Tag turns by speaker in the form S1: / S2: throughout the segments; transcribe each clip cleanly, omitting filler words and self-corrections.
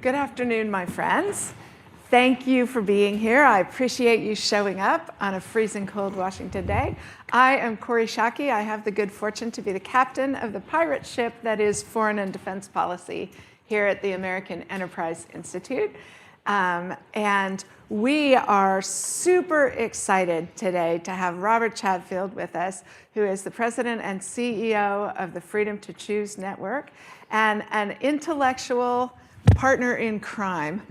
S1: Good afternoon, my friends. Thank you for being here. I appreciate you showing up on a freezing cold Washington day. I am Kori. I have the good fortune to be the captain of the pirate ship that is Foreign and Defense Policy here at the American Enterprise Institute. And we are super excited today to have Robert Chatfield with us, who is the president and CEO of the Freedom to Choose Network and an intellectual partner in crime,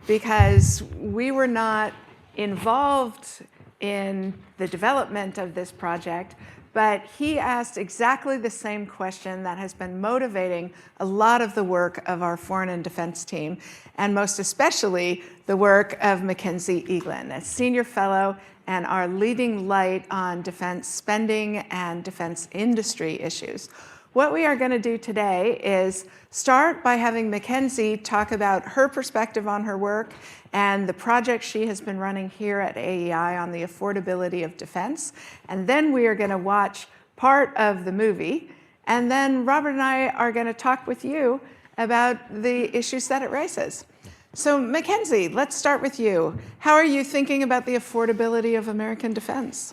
S1: because we were not involved in the development of this project, but he asked exactly the same question that has been motivating a lot of the work of our foreign and defense team, and most especially the work of Mackenzie Eaglen, a senior fellow and our leading light on defense spending and defense industry issues. What we are going to do today is start by having Mackenzie talk about her perspective on her work and the project she has been running here at AEI on the affordability of defense. And then we are going to watch part of the movie. And then Robert and I are going to talk with you about the issues that it raises. So Mackenzie, let's start with you. How are you thinking about the affordability of American defense?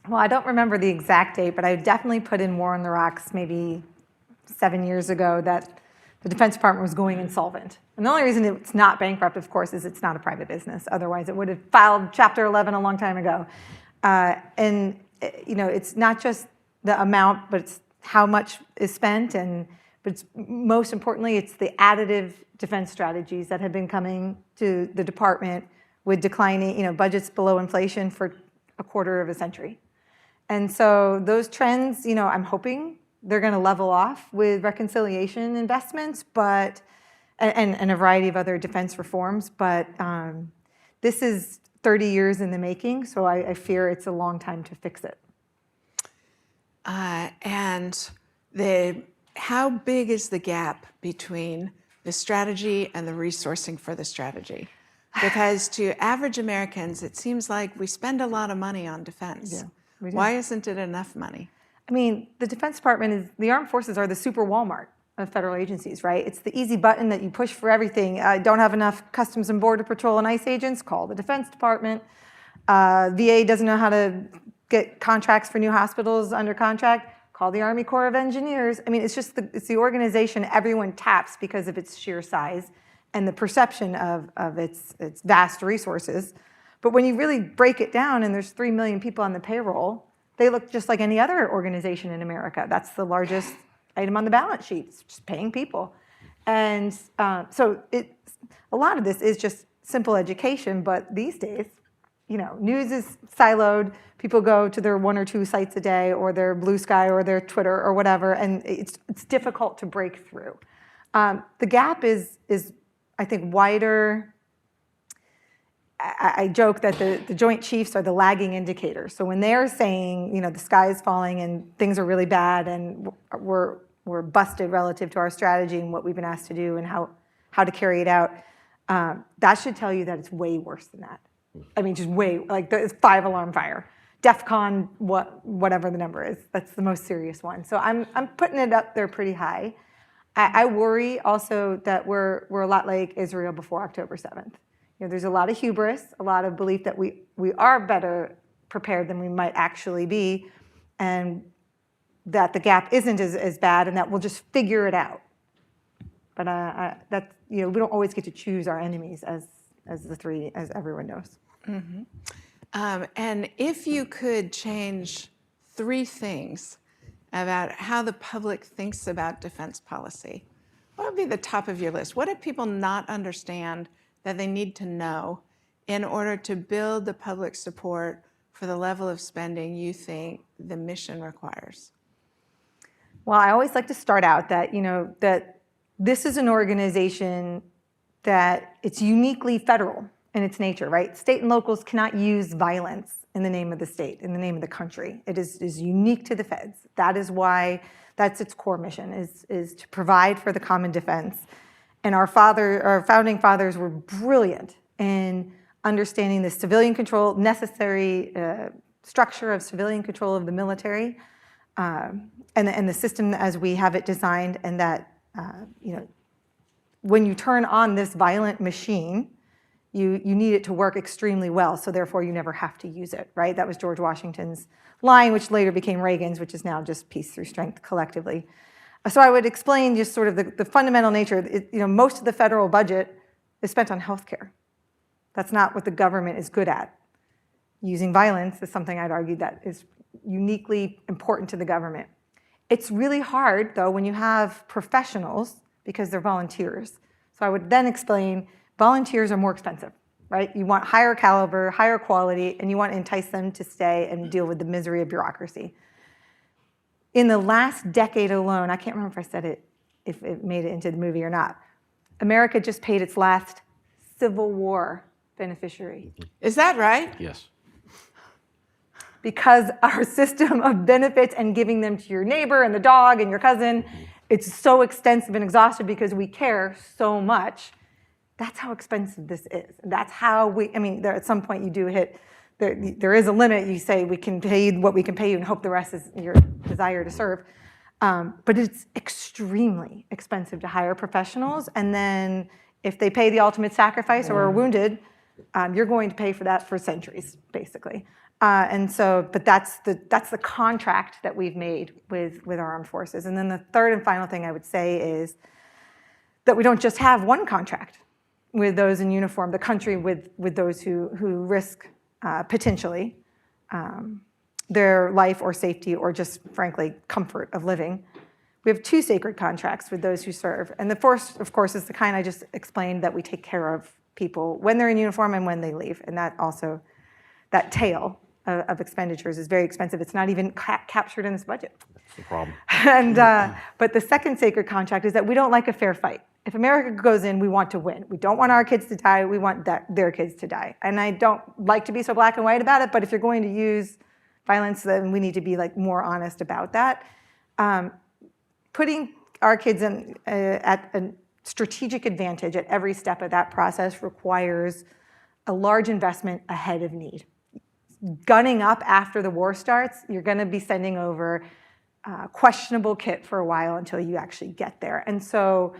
S2: Well, I don't remember the exact date, but I definitely put in War on the Rocks maybe 7 years ago that the Defense Department was going insolvent. And the only reason it's not bankrupt, of course, is it's not a private business. Otherwise, it would have filed Chapter 11 a long time ago. And you know, it's not just the amount, but it's how much is spent, but it's, most importantly, it's the additive defense strategies that have been coming to the department with declining, budgets below inflation for a quarter of a century. And so those trends, I'm hoping they're going to level off with reconciliation investments, but and a variety of other defense reforms. But this is 30 years in the making, so I fear it's a long time to fix it.
S1: And how big is the gap between the strategy and the resourcing for the strategy? Because to average Americans, it seems like we spend a lot of money on defense.
S2: Yeah.
S1: Why isn't it enough money?
S2: I mean, the Defense Department the armed forces are the super Walmart of federal agencies, right? It's the easy button that you push for everything. Don't have enough Customs and Border Patrol and ICE agents? Call the Defense Department. VA doesn't know how to get contracts for new hospitals under contract? Call the Army Corps of Engineers. I mean, it's the organization everyone taps because of its sheer size and the perception of its vast resources. But when you really break it down and there's 3 million people on the payroll, they look just like any other organization in America. That's the largest item on the balance sheet. It's just paying people. And so a lot of this is just simple education, but these days, news is siloed. People go to their 1 or 2 sites a day or their Blue Sky or their Twitter or whatever, and it's difficult to break through. The gap is I think, wider. I joke that the Joint Chiefs are the lagging indicators. So when they're saying, the sky is falling and things are really bad and we're busted relative to our strategy and what we've been asked to do and how to carry it out, that should tell you that it's way worse than that. I mean, just way, like the 5-alarm fire. DEFCON, whatever the number is, that's the most serious one. So I'm putting it up there pretty high. I worry also that we're a lot like Israel before October 7th. There's a lot of hubris, a lot of belief that we are better prepared than we might actually be, and that the gap isn't as bad, and that we'll just figure it out. But that's we don't always get to choose our enemies, as everyone knows.
S1: Mm-hmm. And if you could change 3 things about how the public thinks about defense policy, what would be the top of your list? What do people not understand that they need to know in order to build the public support for the level of spending you think the mission requires?
S2: Well, I always like to start out that, that this is an organization that it's uniquely federal in its nature, right? State and locals cannot use violence in the name of the state, in the name of the country. It is unique to the feds. That is why that's its core mission, is to provide for the common defense. And our founding fathers were brilliant in understanding the civilian control, necessary structure of civilian control of the military, and the system as we have it designed, and that when you turn on this violent machine, you need it to work extremely well, so therefore you never have to use it, right? That was George Washington's line, which later became Reagan's, which is now just peace through strength collectively. So I would explain just sort of the fundamental nature. Most of the federal budget is spent on healthcare. That's not what the government is good at. Using violence is something I'd argue that is uniquely important to the government. It's really hard, though, when you have professionals, because they're volunteers. So I would then explain volunteers are more expensive, right? You want higher caliber, higher quality, and you want to entice them to stay and deal with the misery of bureaucracy. In the last decade alone, I can't remember if I said it, if it made it into the movie or not, America just paid its last Civil War beneficiary.
S1: Is that right?
S3: Yes.
S2: Because our system of benefits and giving them to your neighbor and the dog and your cousin, it's so extensive and exhaustive because we care so much. That's how expensive this is. That's how at some point you do hit, there is a limit. You say we can pay you what we can pay you and hope the rest is your desire to serve. But it's extremely expensive to hire professionals. And then if they pay the ultimate sacrifice or are wounded, you're going to pay for that for centuries, basically. But that's the contract that we've made with our armed forces. And then the third and final thing I would say is that we don't just have one contract with those in uniform, the country with those who risk potentially their life or safety or just, frankly, comfort of living. We have two sacred contracts with those who serve. And the first, of course, is the kind I just explained, that we take care of people when they're in uniform and when they leave. And that tail of expenditures is very expensive. It's not even captured in this budget.
S3: That's the problem.
S2: But the second sacred contract is that we don't like a fair fight. If America goes in, we want to win. We don't want our kids to die. We want their kids to die. And I don't like to be so black and white about it, but if you're going to use violence, then we need to be more honest about that. Putting our kids at a strategic advantage at every step of that process requires a large investment ahead of need. Gunning up after the war starts, you're going to be sending over questionable kit for a while until you actually get there. And so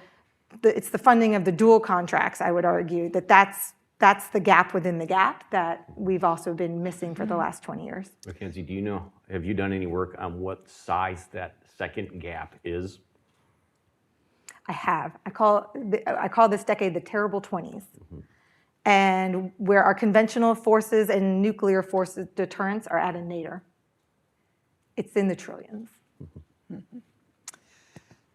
S2: it's the funding of the dual contracts, I would argue, that's the gap within the gap that we've also been missing for the last 20 years.
S3: Mackenzie, have you done any work on what size that second gap is?
S2: I have. I call this decade the terrible 20s. And where our conventional forces and nuclear forces deterrence are at a nadir. It's in the trillions.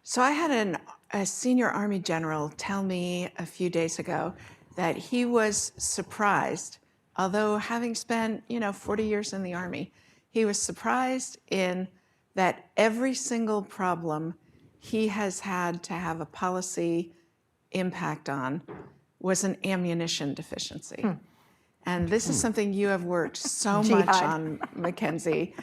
S1: So I had a senior Army general tell me a few days ago that he was surprised, although having spent 40 years in the Army, he was surprised in that every single problem he has had to have a policy impact on was an ammunition deficiency. And this is something you have worked so much on, Mackenzie.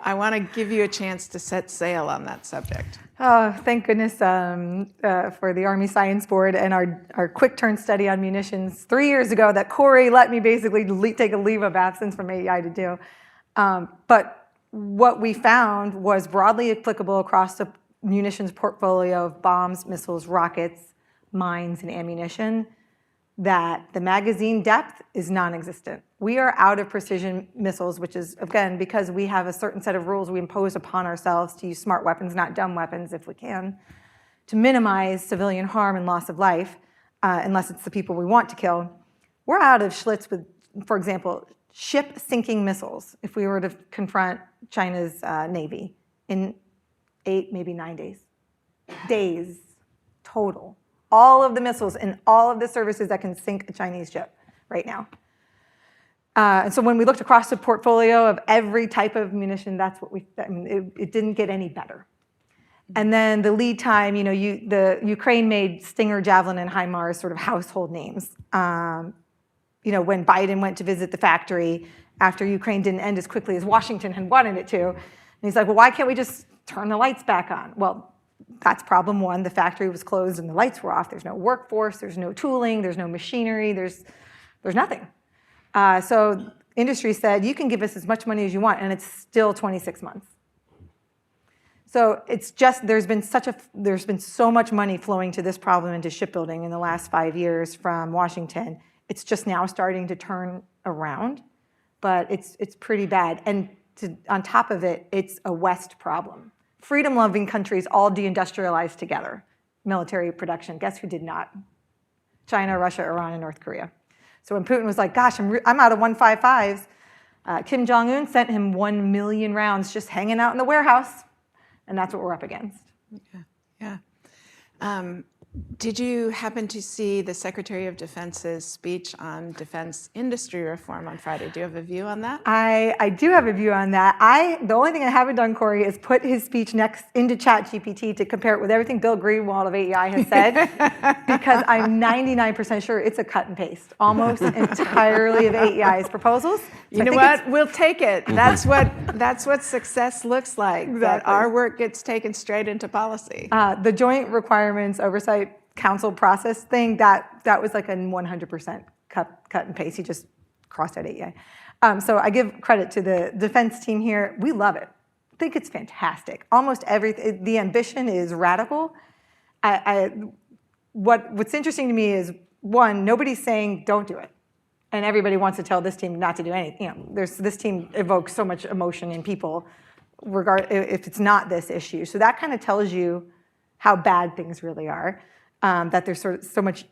S1: I want to give you a chance to set sail on that subject.
S2: Oh, thank goodness for the Army Science Board and our quick turn study on munitions 3 years ago that Kori let me basically take a leave of absence from AEI to do. But what we found was broadly applicable across the munitions portfolio of bombs, missiles, rockets, mines, and ammunition, that the magazine depth is non-existent. We are out of precision missiles, which is, again, because we have a certain set of rules we impose upon ourselves to use smart weapons, not dumb weapons, if we can, to minimize civilian harm and loss of life, unless it's the people we want to kill. We're out of Schlitz with, for example, ship-sinking missiles, if we were to confront China's Navy in 8, maybe 9 days. Days total. All of the missiles and all of the services that can sink a Chinese ship right now. And so when we looked across the portfolio of every type of munition, that's what it didn't get any better. And then the lead time, the Ukraine made Stinger, Javelin, and HIMARS sort of household names. When Biden went to visit the factory after Ukraine didn't end as quickly as Washington had wanted it to, and he's like, well, why can't we just turn the lights back on? Well, that's problem one. The factory was closed and the lights were off. There's no workforce, there's no tooling, there's no machinery, there's nothing. So industry said, you can give us as much money as you want, and it's still 26 months. So it's just, there's been so much money flowing to this problem into shipbuilding in the last 5 years from Washington. It's just now starting to turn around, but it's pretty bad. And on top of it, it's a West problem. Freedom-loving countries all deindustrialized together. Military production, guess who did not? China, Russia, Iran, and North Korea. So when Putin was like, gosh, I'm out of 155s, Kim Jong-un sent him 1 million rounds just hanging out in the warehouse. And that's what we're up against.
S1: Yeah. Did you happen to see the Secretary of Defense's speech on defense industry reform on Friday? Do you have a view on that?
S2: I do have a view on that. The only thing I haven't done, Kori, is put his speech next into ChatGPT to compare it with everything Bill Greenwald of AEI has said, because I'm 99% sure it's a cut and paste, almost entirely of AEI's proposals. So
S1: you know what? We'll take it. That's what success looks like. Exactly. That our work gets taken straight into policy.
S2: The Joint Requirements Oversight Council process thing, that was like a 100% cut and paste. He just crossed out AEI. So I give credit to the defense team here. We love it. I think it's fantastic. Almost everything. The ambition is radical. What's interesting to me is, one, nobody's saying don't do it, and everybody wants to tell this team not to do anything. This team evokes so much emotion in people, if it's not this issue. So that kind of tells you how bad things really are. That there's so much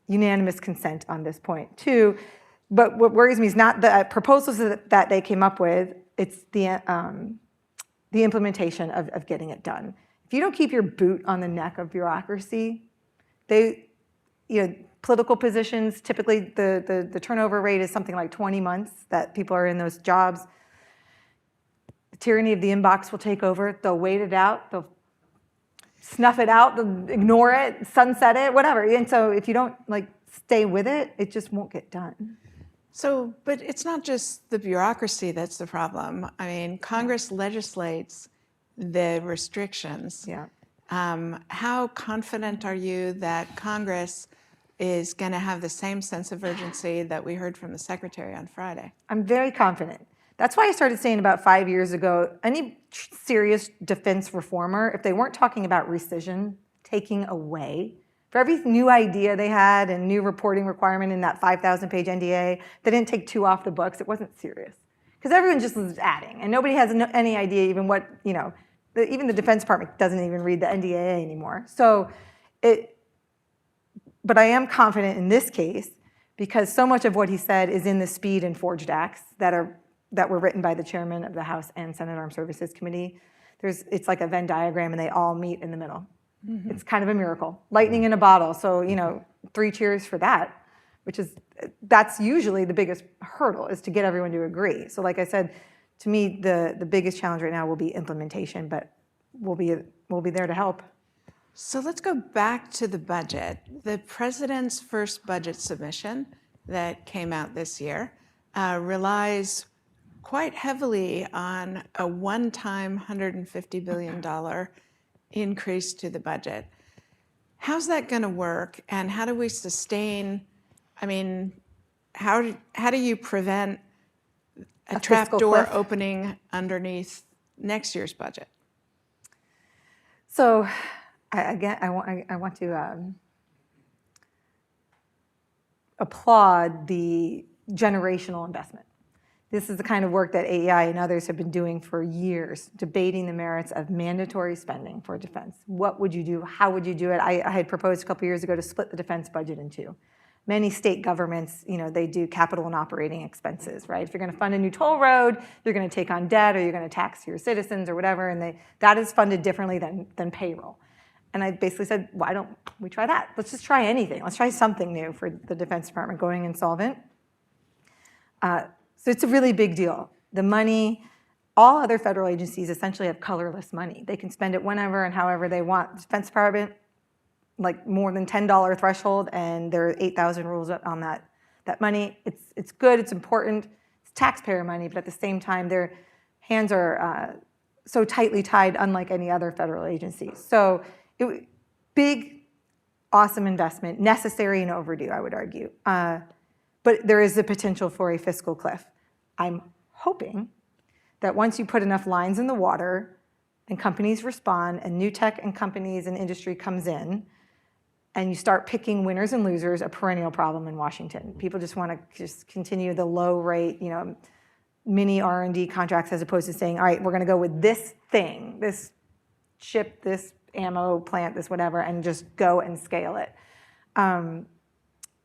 S2: unanimous consent on this point. Two, but what worries me is not the proposals that they came up with, it's the implementation of getting it done. If you don't keep your boot on the neck of bureaucracy, political positions, typically the turnover rate is something like 20 months that people are in those jobs. The tyranny of the inbox will take over. They'll wait it out. They'll snuff it out, ignore it, sunset it, whatever. And so if you don't stay with it, it just won't get done.
S1: So, but it's not just the bureaucracy that's the problem. I mean, Congress legislates the restrictions.
S2: Yeah.
S1: How confident are you that Congress is going to have the same sense of urgency that we heard from the Secretary on Friday?
S2: I'm very confident. That's why I started saying about 5 years ago, any serious defense reformer, if they weren't talking about rescission, taking away, for every new idea they had and new reporting requirement in that 5,000-page NDA, they didn't take 2 off the books, it wasn't serious. Because everyone just was adding, and nobody has any idea even what, even the Defense Department doesn't even read the NDAA anymore. So, but I am confident in this case, because so much of what he said is in the speed and forged acts that were written by the chairman of the House and Senate Armed Services Committee. It's like a Venn diagram, and they all meet in the middle. Mm-hmm. It's kind of a miracle. Lightning in a bottle. So, 3 cheers for that, that's usually the biggest hurdle, is to get everyone to agree. So like I said, to me, the biggest challenge right now will be implementation, but we'll be there to help.
S1: So let's go back to the budget. The president's first budget submission that came out this year relies quite heavily on a one-time $150 billion increase to the budget. How's that going to work, and how do we sustain, how do you prevent a trapdoor opening underneath next year's budget?
S2: So, I want to applaud the generational investment. This is the kind of work that AEI and others have been doing for years, debating the merits of mandatory spending for defense. What would you do? How would you do it? I had proposed a couple years ago to split the defense budget in 2. Many state governments, they do capital and operating expenses, right? If you're going to fund a new toll road, you're going to take on debt, or you're going to tax your citizens or whatever, and that is funded differently than payroll. And I basically said, why don't we try that? Let's just try anything. Let's try something new for the Defense Department going insolvent. So it's a really big deal. The money, all other federal agencies essentially have colorless money. They can spend it whenever and however they want. The Defense Department, more than $10 threshold, and there are 8,000 rules on that money. It's good, it's important, it's taxpayer money, but at the same time, their hands are so tightly tied, unlike any other federal agency. So big, awesome investment, necessary and overdue, I would argue. But there is the potential for a fiscal cliff. I'm hoping that once you put enough lines in the water, and companies respond, and new tech and companies and industry comes in, and you start picking winners and losers, a perennial problem in Washington. People just want to just continue the low rate, mini R&D contracts, as opposed to saying, all right, we're going to go with this thing, this ship, this ammo plant, this whatever, and just go and scale it.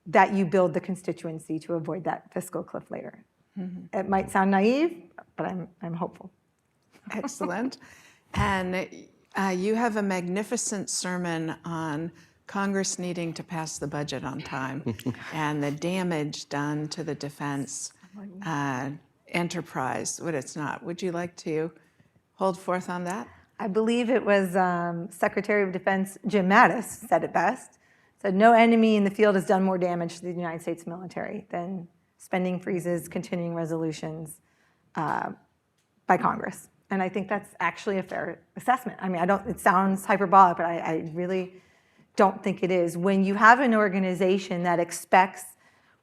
S2: That you build the constituency to avoid that fiscal cliff later. Mm-hmm. It might sound naive, but I'm hopeful.
S1: Excellent. And you have a magnificent sermon on Congress needing to pass the budget on time and the damage done to the defense enterprise when it's not. Would you like to hold forth on that?
S2: I believe it was Secretary of Defense Jim Mattis said it best. Said no enemy in the field has done more damage to the United States military than spending freezes, continuing resolutions by Congress. And I think that's actually a fair assessment. I mean, it sounds hyperbolic, but I really don't think it is. When you have an organization that expects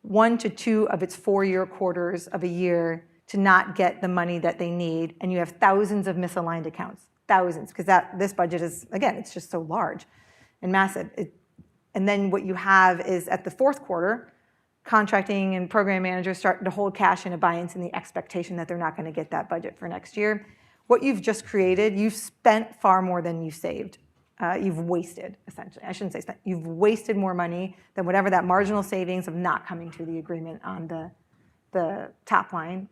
S2: 1 to 2 of its 4-year quarters of a year to not get the money that they need, and you have thousands of misaligned accounts, thousands, because this budget is, again, it's just so large and massive. And then what you have is at the 4th quarter, contracting and program managers start to hold cash in abeyance in the expectation that they're not going to get that budget for next year. What you've just created, you've spent far more than you saved. You've wasted, essentially. I shouldn't say spent. You've wasted more money than whatever that marginal savings of not coming to the agreement on the top line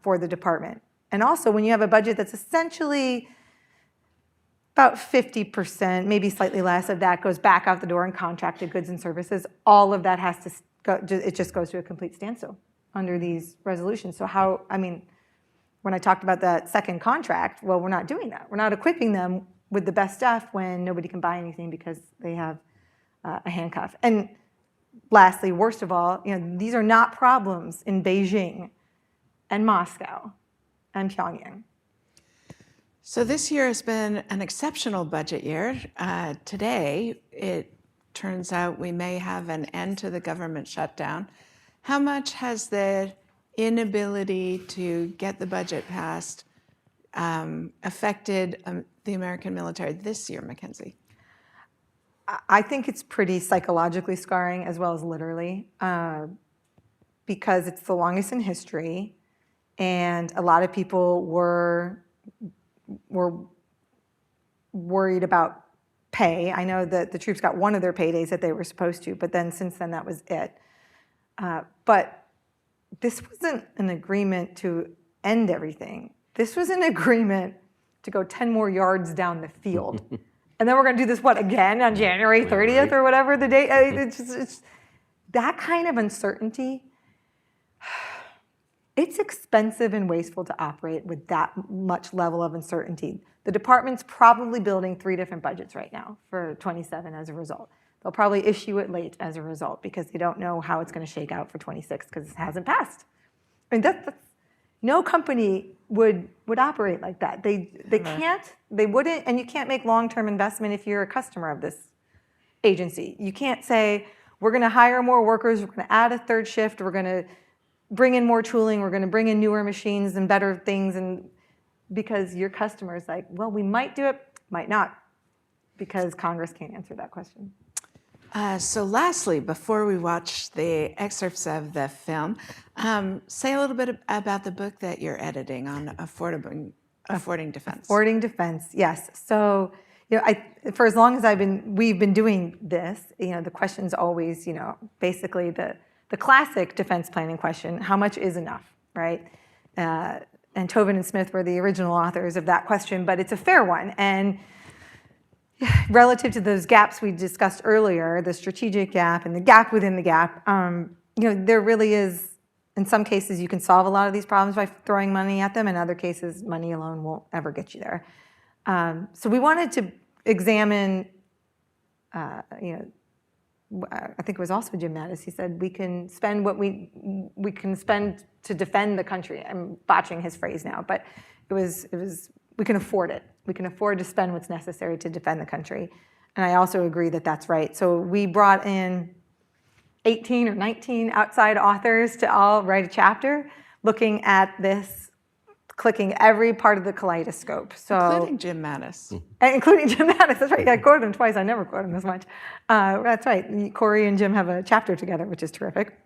S2: for the department. And also, when you have a budget that's essentially about 50%, maybe slightly less of that goes back out the door in contracted goods and services, all of that has to go, it just goes to a complete standstill under these resolutions. So when I talked about that second contract, well, we're not doing that. We're not equipping them with the best stuff when nobody can buy anything because they have a handcuff. And lastly, worst of all, these are not problems in Beijing and Moscow and Pyongyang.
S1: So this year has been an exceptional budget year. Today, it turns out we may have an end to the government shutdown. How much has the inability to get the budget passed affected the American military this year, Mackenzie?
S2: I think it's pretty psychologically scarring as well as literally because it's the longest in history, and a lot of people were worried about pay. I know that the troops got one of their paydays that they were supposed to, but then since then that was it. But this wasn't an agreement to end everything. This was an agreement to go 10 more yards down the field. And then we're going to do this, again on January 30th or whatever the date? It's that kind of uncertainty. It's expensive and wasteful to operate with that much level of uncertainty. The department's probably building 3 different budgets right now for 27 as a result. They'll probably issue it late as a result because they don't know how it's going to shake out for 26 because it hasn't passed. I mean, no company would operate like that. They can't, they wouldn't, and you can't make long-term investment if you're a customer of this agency. You can't say, we're going to hire more workers, we're going to add a 3rd shift, we're going to bring in more tooling, we're going to bring in newer machines and better things, and because your customer is like, well, we might do it, might not, because Congress can't answer that question.
S1: So lastly, before we watch the excerpts of the film, say a little bit about the book that you're editing on affording defense.
S2: Affording defense, yes. So, for as long as we've been doing this, the question's always, basically the classic defense planning question: how much is enough, right? And Tobin and Smith were the original authors of that question, but it's a fair one. And relative to those gaps we discussed earlier, the strategic gap and the gap within the gap, there really is, in some cases, you can solve a lot of these problems by throwing money at them. In other cases, money alone won't ever get you there. So we wanted to examine, I think it was also Jim Mattis, he said, we can spend what we can spend to defend the country. I'm botching his phrase now, but it was we can afford it. We can afford to spend what's necessary to defend the country. And I also agree that that's right. So we brought in 18 or 19 outside authors to all write a chapter looking at this clicking every part of the kaleidoscope. So,
S1: Including Jim Mattis.
S2: including Jim Mattis, that's right. I quoted him twice. I never quote him as much. That's right. Kori and Jim have a chapter together, which is terrific.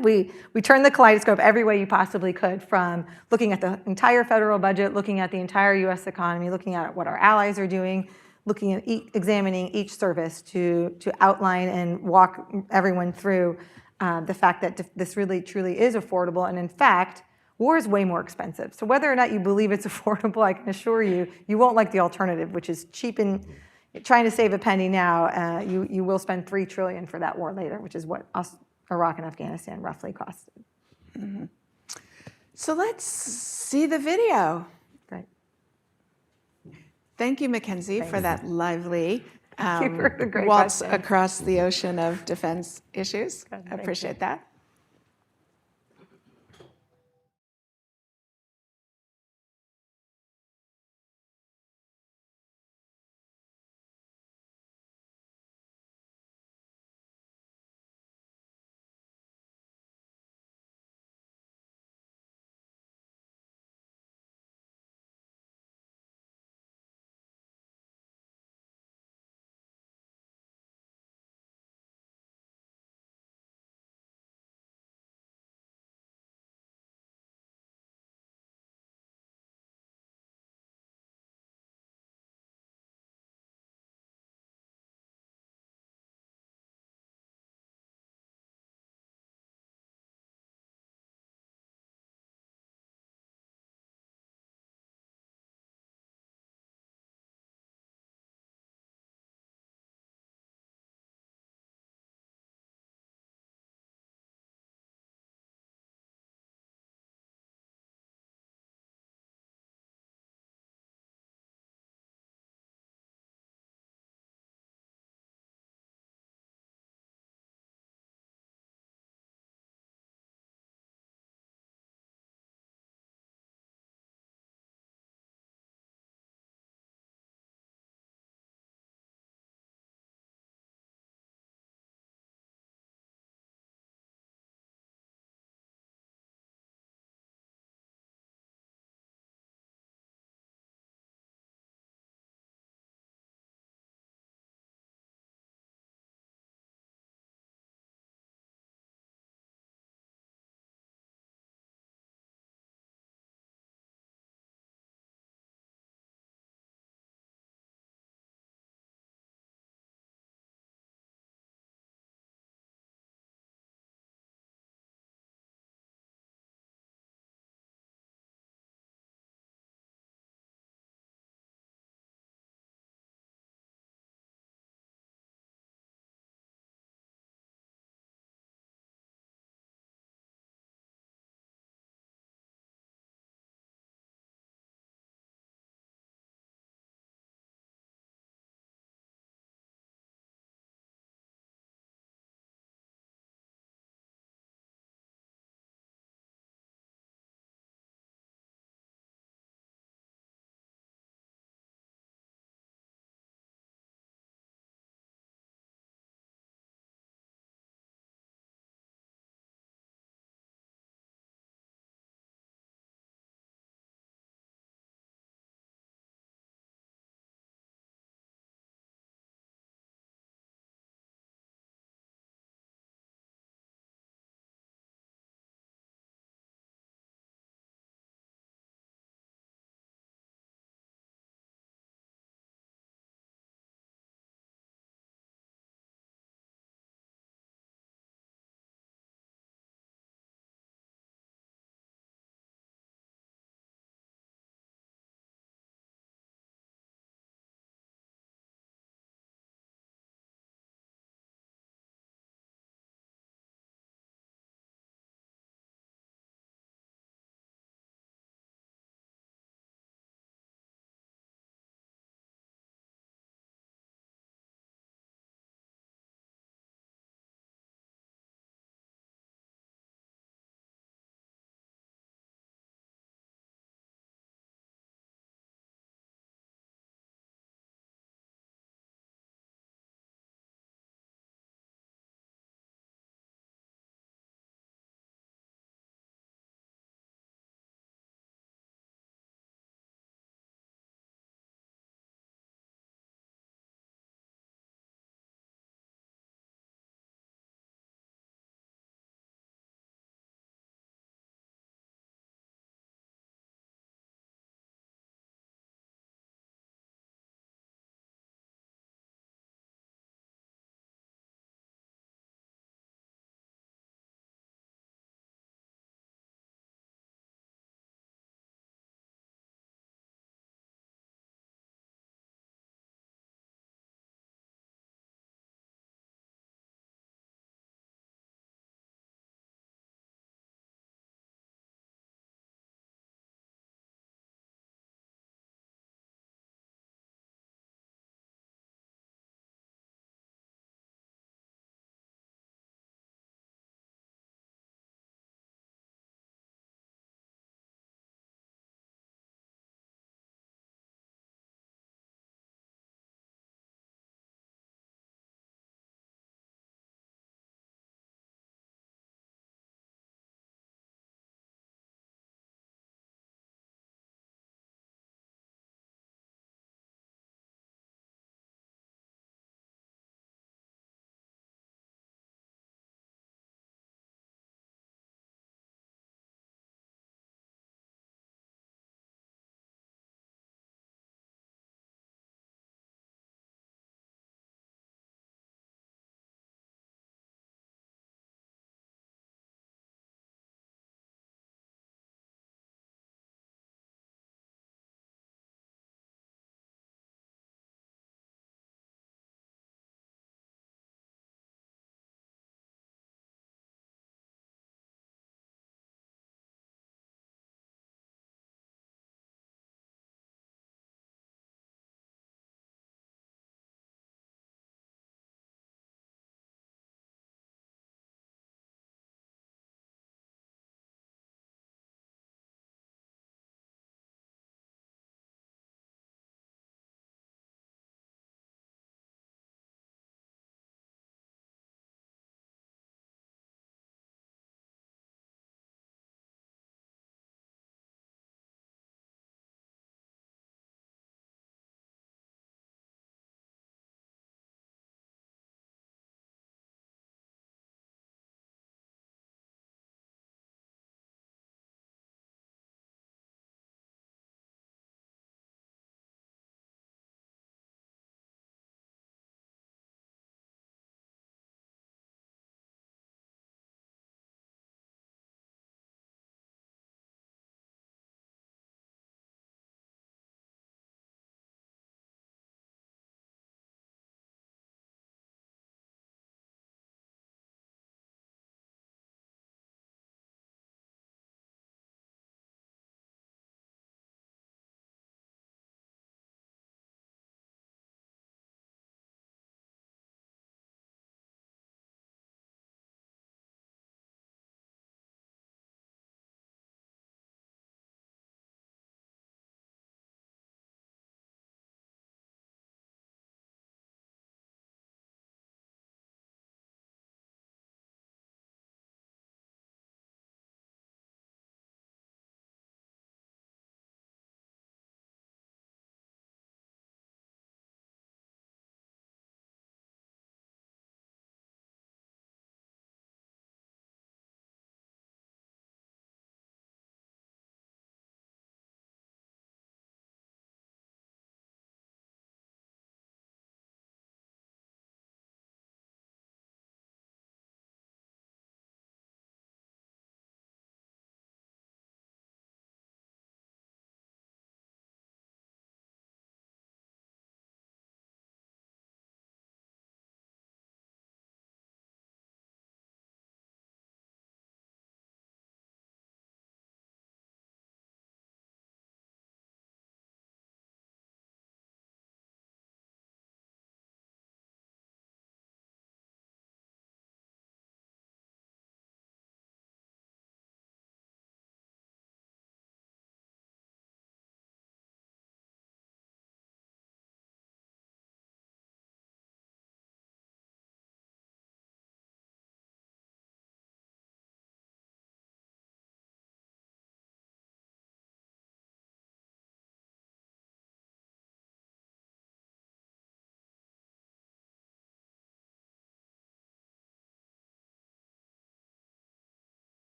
S2: We turned the kaleidoscope every way you possibly could, from looking at the entire federal budget, looking at the entire U.S. economy, looking at what our allies are doing, looking at examining each service to outline and walk everyone through the fact that this really truly is affordable. And in fact, war is way more expensive. So whether or not you believe it's affordable, I can assure you, you won't like the alternative, which is cheap and trying to save a penny now. You will spend $3 trillion for that war later, which is what Iraq and Afghanistan roughly costed.
S1: Mm-hmm. So let's see the video.
S2: Great.
S1: Thank you, Mackenzie, for that lively
S2: Thank you for the great
S1: waltz
S2: questions.
S1: across the ocean of defense issues.
S2: Good,
S1: I
S2: thank
S1: appreciate that.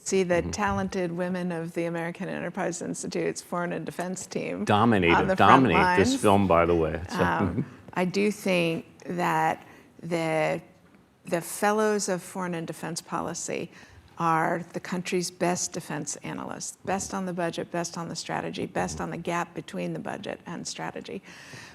S1: See the talented women of the American Enterprise Institute's Foreign and Defense team
S3: Dominate this film, by the way. So,
S1: I do think that the fellows of foreign and defense policy are the country's best defense analysts, best on the budget, best on the strategy, best on the gap between the budget and strategy.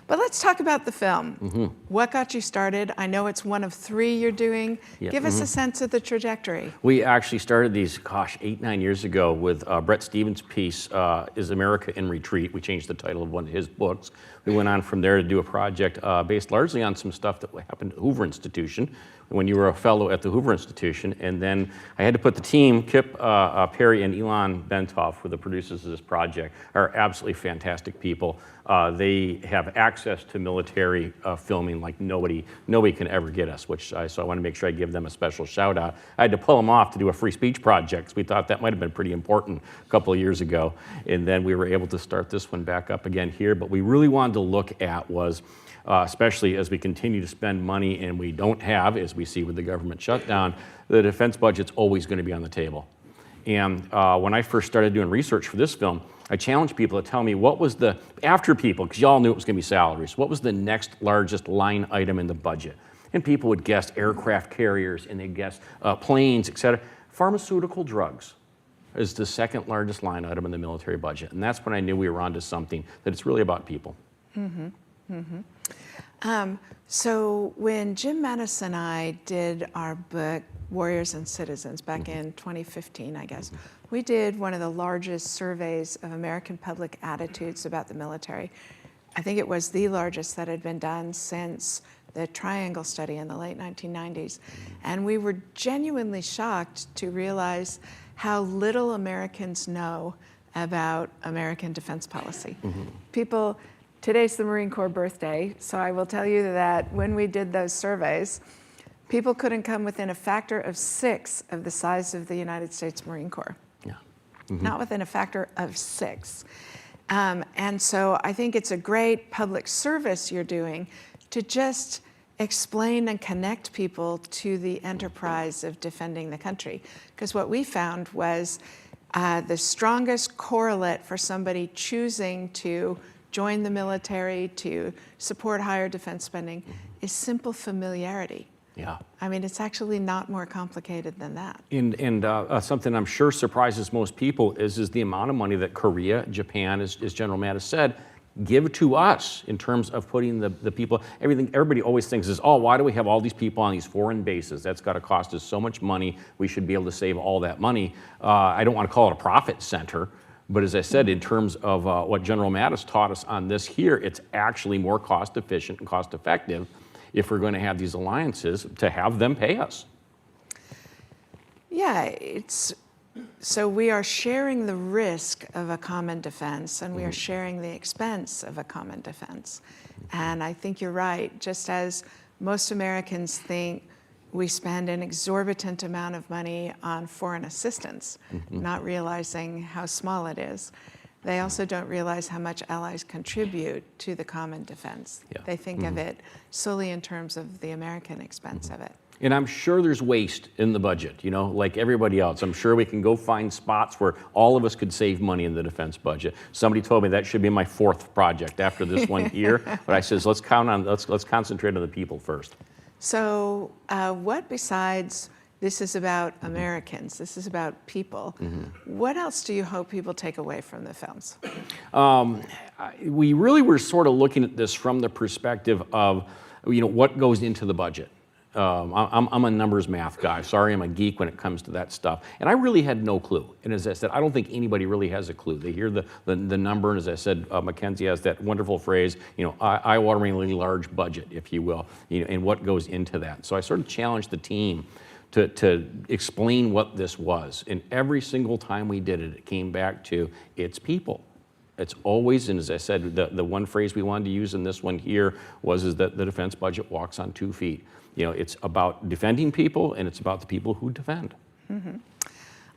S1: But let's talk about the film. What got you started? I know it's one of 3 you're doing. Give us a sense of the trajectory.
S3: we actually started these, 8, 9 years ago with Brett Stevens' piece, Is America in Retreat? We changed the title of one of his books. We went on from there to do a project based largely on some stuff that happened at the Hoover Institution when you were a fellow at the Hoover Institution. And then I had to put the team, Kip Perry and Elon Bentoff, who are the producers of this project, are absolutely fantastic people. They have access to military filming like nobody can ever get us, so I want to make sure I give them a special shout out. I had to pull them off to do a free speech project, because we thought that might have been pretty important a couple of years ago. And then we were able to start this one back up again here. But we really wanted to look at was, especially as we continue to spend money and we don't have, as we see with the government shutdown, the defense budget's always going to be on the table. And when I first started doing research for this film, I challenged people to tell me what was the, after people, because y'all knew it was going to be salaries, what was the next largest line item in the budget? And people would guess aircraft carriers, and they'd guess planes, et cetera. Pharmaceutical drugs is the second largest line item in the military budget. And that's when I knew we were onto something, that it's really about people.
S1: So when Jim Mattis and I did our book, Warriors and Citizens, back in 2015, I guess, we did one of the largest surveys of American public attitudes about the military. I think it was the largest that had been done since the Triangle study in the late 1990s. And we were genuinely shocked to realize how little Americans know about American defense policy. People, today's the Marine Corps birthday, so I will tell you that when we did those surveys, people couldn't come within a factor of 6 of the size of the United States Marine Corps. Not within a factor of 6. And so I think it's a great public service you're doing to just explain and connect people to the enterprise of defending the country. Because what we found was the strongest correlate for somebody choosing to join the military, to support higher defense spending, is simple familiarity.
S3: Yeah.
S1: I mean, it's actually not more complicated than that.
S3: And something I'm sure surprises most people is the amount of money that Korea, Japan, as General Mattis said, give to us in terms of putting the people, everybody always thinks is, oh, why do we have all these people on these foreign bases? That's got to cost us so much money. We should be able to save all that money. I don't want to call it a profit center, but as I said, in terms of what General Mattis taught us on this here, it's actually more cost efficient and cost effective if we're going to have these alliances to have them pay us.
S1: Yeah, so we are sharing the risk of a common defense, and we are sharing the expense of a common defense. And I think you're right. Just as most Americans think we spend an exorbitant amount of money on foreign assistance, not realizing how small it is, they also don't realize how much allies contribute to the common defense.
S3: Yeah.
S1: They think of it solely in terms of the American expense of it.
S3: And I'm sure there's waste in the budget, like everybody else. I'm sure we can go find spots where all of us could save money in the defense budget. Somebody told me that should be my 4th project after this one here. But I says, let's concentrate on the people first.
S1: So what besides this is about Americans, this is about people, what else do you hope people take away from the films?
S3: We really were sort of looking at this from the perspective of, what goes into the budget. I'm a numbers math guy. Sorry, I'm a geek when it comes to that stuff. And I really had no clue. And as I said, I don't think anybody really has a clue. They hear the number, and as I said, Mackenzie has that wonderful phrase, eye-wateringly large budget, if you will, and what goes into that. So I sort of challenged the team to explain what this was. And every single time we did it, it came back to, it's people. It's always, and as I said, the one phrase we wanted to use in this one here is that the defense budget walks on 2 feet. It's about defending people, and it's about the people who defend.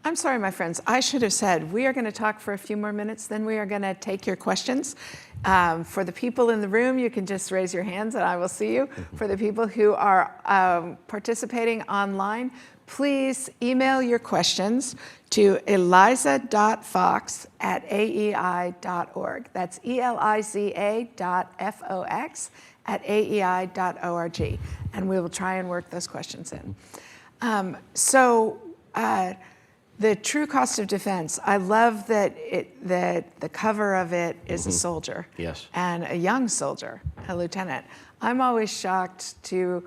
S1: I'm sorry, my friends. I should have said we are going to talk for a few more minutes, then we are going to take your questions. For the people in the room, you can just raise your hands and I will see you. For the people who are participating online, please email your questions to eliza.fox@aei.org. That's eliza.fox@aei.org. And we will try and work those questions in. The true cost of defense, I love that the cover of it is a soldier.
S3: Yes.
S1: And a young soldier, a lieutenant. I'm always shocked to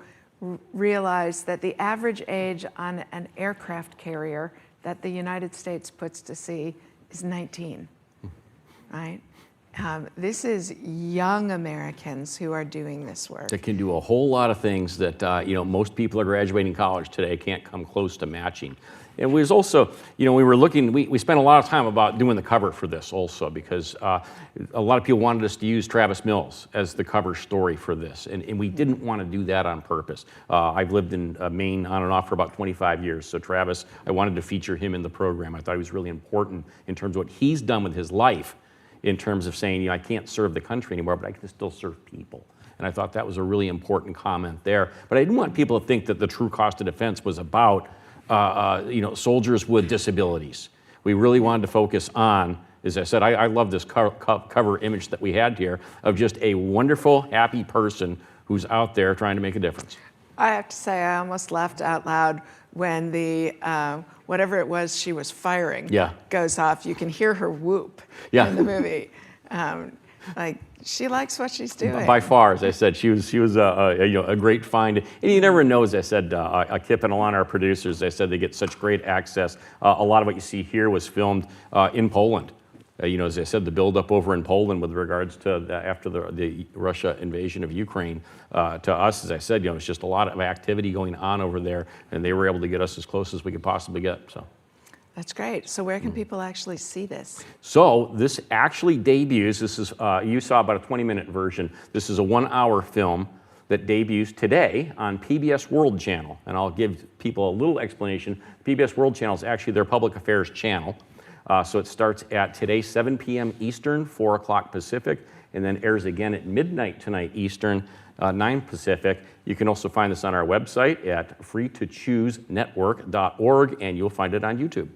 S1: realize that the average age on an aircraft carrier that the United States puts to sea is 19, right? This is young Americans who are doing this work.
S3: That can do a whole lot of things that most people are graduating college today can't come close to matching. And we was also, we were looking, we spent a lot of time about doing the cover for this also because a lot of people wanted us to use Travis Mills as the cover story for this. And we didn't want to do that on purpose. I've lived in Maine on and off for about 25 years. So Travis, I wanted to feature him in the program. I thought he was really important in terms of what he's done with his life in terms of saying, I can't serve the country anymore, but I can still serve people. And I thought that was a really important comment there. But I didn't want people to think that the true cost of defense was about soldiers with disabilities. We really wanted to focus on, as I said, I love this cover image that we had here of just a wonderful, happy person who's out there trying to make a difference.
S1: I have to say, I almost laughed out loud when the, whatever it was she was firing goes off. You can hear her whoop in the movie. She likes what she's doing.
S3: By far, as I said, she was a great find. And you never know, as I said, Kip and Alana, our producers, I said they get such great access. A lot of what you see here was filmed in Poland. As I said, the buildup over in Poland with regards to after the Russia invasion of Ukraine, to us, as I said, it's just a lot of activity going on over there, and they were able to get us as close as we could possibly get. So.
S1: That's great. So where can people actually see this?
S3: So this actually debuts. This is you saw about a 20-minute version. This is a 1-hour film that debuts today on PBS World Channel, and I'll give people a little explanation. PBS World Channel is actually their public affairs channel. So it starts at today 7 p.m. Eastern, 4 o'clock Pacific, and then airs again at midnight tonight Eastern, 9 Pacific. You can also find this on our website at freetocoosenetwork.org, and you'll find it on YouTube.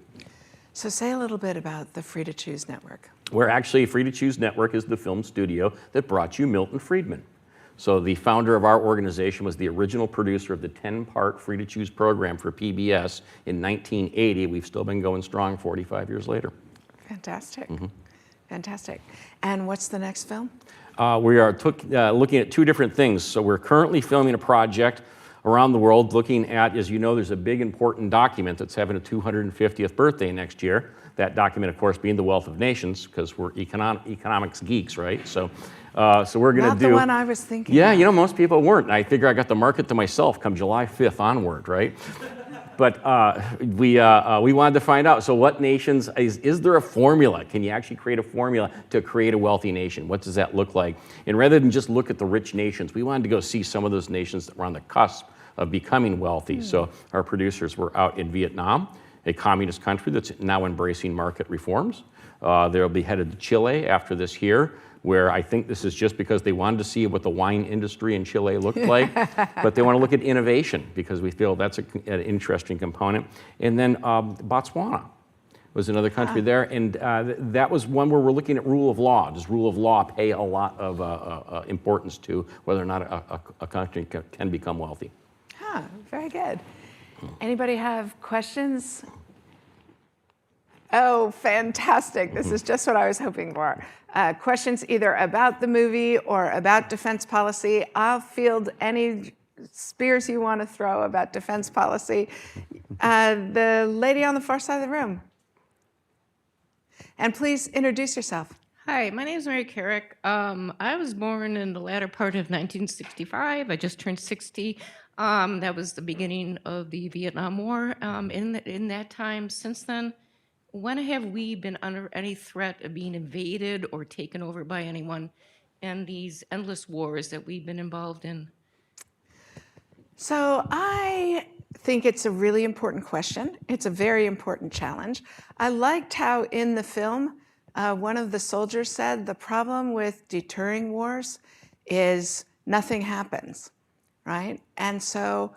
S1: So say a little bit about the Free to Choose Network.
S3: Where actually Free to Choose Network is the film studio that brought you Milton Friedman. So the founder of our organization was the original producer of the 10-part Free to Choose program for PBS in 1980. We've still been going strong 45 years later.
S1: Fantastic. Fantastic. And what's the next film?
S3: We are looking at two different things. So we're currently filming a project around the world looking at, as you know, there's a big important document that's having a 250th birthday next year. That document, of course, being the Wealth of Nations, because we're economics geeks, right? So we're going to do...
S1: Not the one I was thinking
S3: Yeah,
S1: of.
S3: most people weren't. I figure I got the market to myself come July 5th onward, right? But we wanted to find out, so what nations, is there a formula? Can you actually create a formula to create a wealthy nation? What does that look like? And rather than just look at the rich nations, we wanted to go see some of those nations that were on the cusp of becoming wealthy. So our producers were out in Vietnam, a communist country that's now embracing market reforms. They'll be headed to Chile after this here, where I think this is just because they wanted to see what the wine industry in Chile looked like, but they want to look at innovation because we feel that's an interesting component. And then Botswana was another country there, and that was one where we're looking at rule of law. Does rule of law pay a lot of importance to whether or not a country can become wealthy?
S1: Very good. Anybody have questions? Oh, fantastic. This is just what I was hoping for. Questions either about the movie or about defense policy. I'll field any spears you want to throw about defense policy. The lady on the far side of the room. And please introduce yourself.
S4: Hi, my name is Mary Carrick. I was born in the latter part of 1965. I just turned 60. That was the beginning of the Vietnam War. In that time, since then, when have we been under any threat of being invaded or taken over by anyone in these endless wars that we've been involved in?
S1: So I think it's a really important question. It's a very important challenge. I liked how in the film, one of the soldiers said, the problem with deterring wars is nothing happens, right? And so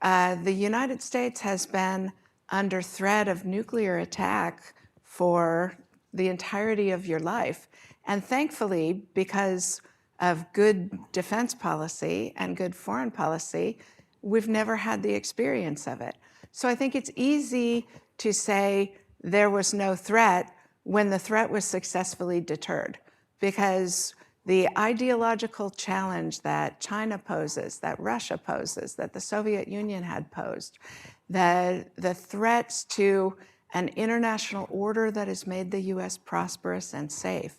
S1: The United States has been under threat of nuclear attack for the entirety of your life. And thankfully, because of good defense policy and good foreign policy, we've never had the experience of it. So I think it's easy to say there was no threat when the threat was successfully deterred, because the ideological challenge that China poses, that Russia poses, that the Soviet Union had posed, the threats to an international order that has made the US prosperous and safe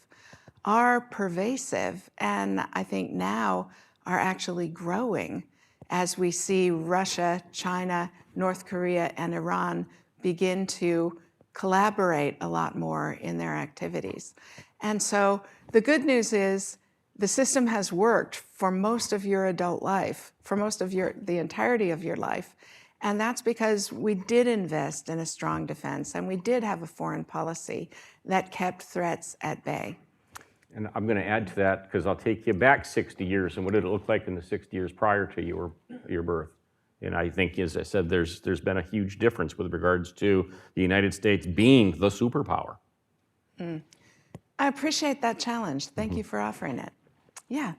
S1: are pervasive, and I think now are actually growing as we see Russia, China, North Korea, and Iran begin to collaborate a lot more in their activities. And so the good news is the system has worked for most of your adult life, for most of the entirety of your life. And that's because we did invest in a strong defense, and we did have a foreign policy that kept threats at bay.
S3: And I'm going to add to that, because I'll take you back 60 years, and what did it look like in the 60 years prior to your birth? And I think, as I said, there's been a huge difference with regards to the United States being the superpower.
S1: I appreciate that challenge. Thank you for offering it. Yeah.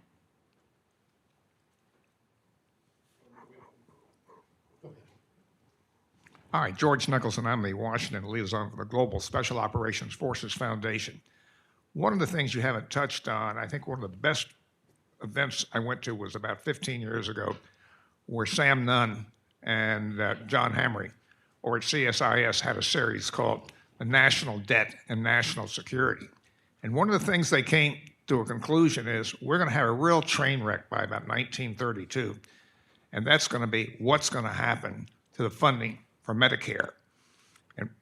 S5: Hi, George Nicholson. I'm the Washington liaison for the Global Special Operations Forces Foundation. One of the things you haven't touched on, I think one of the best events I went to was about 15 years ago, where Sam Nunn and John Hamry over at CSIS had a series called The National Debt and National Security. And one of the things they came to a conclusion is we're going to have a real train wreck by about 1932. And that's going to be what's going to happen to the funding for Medicare.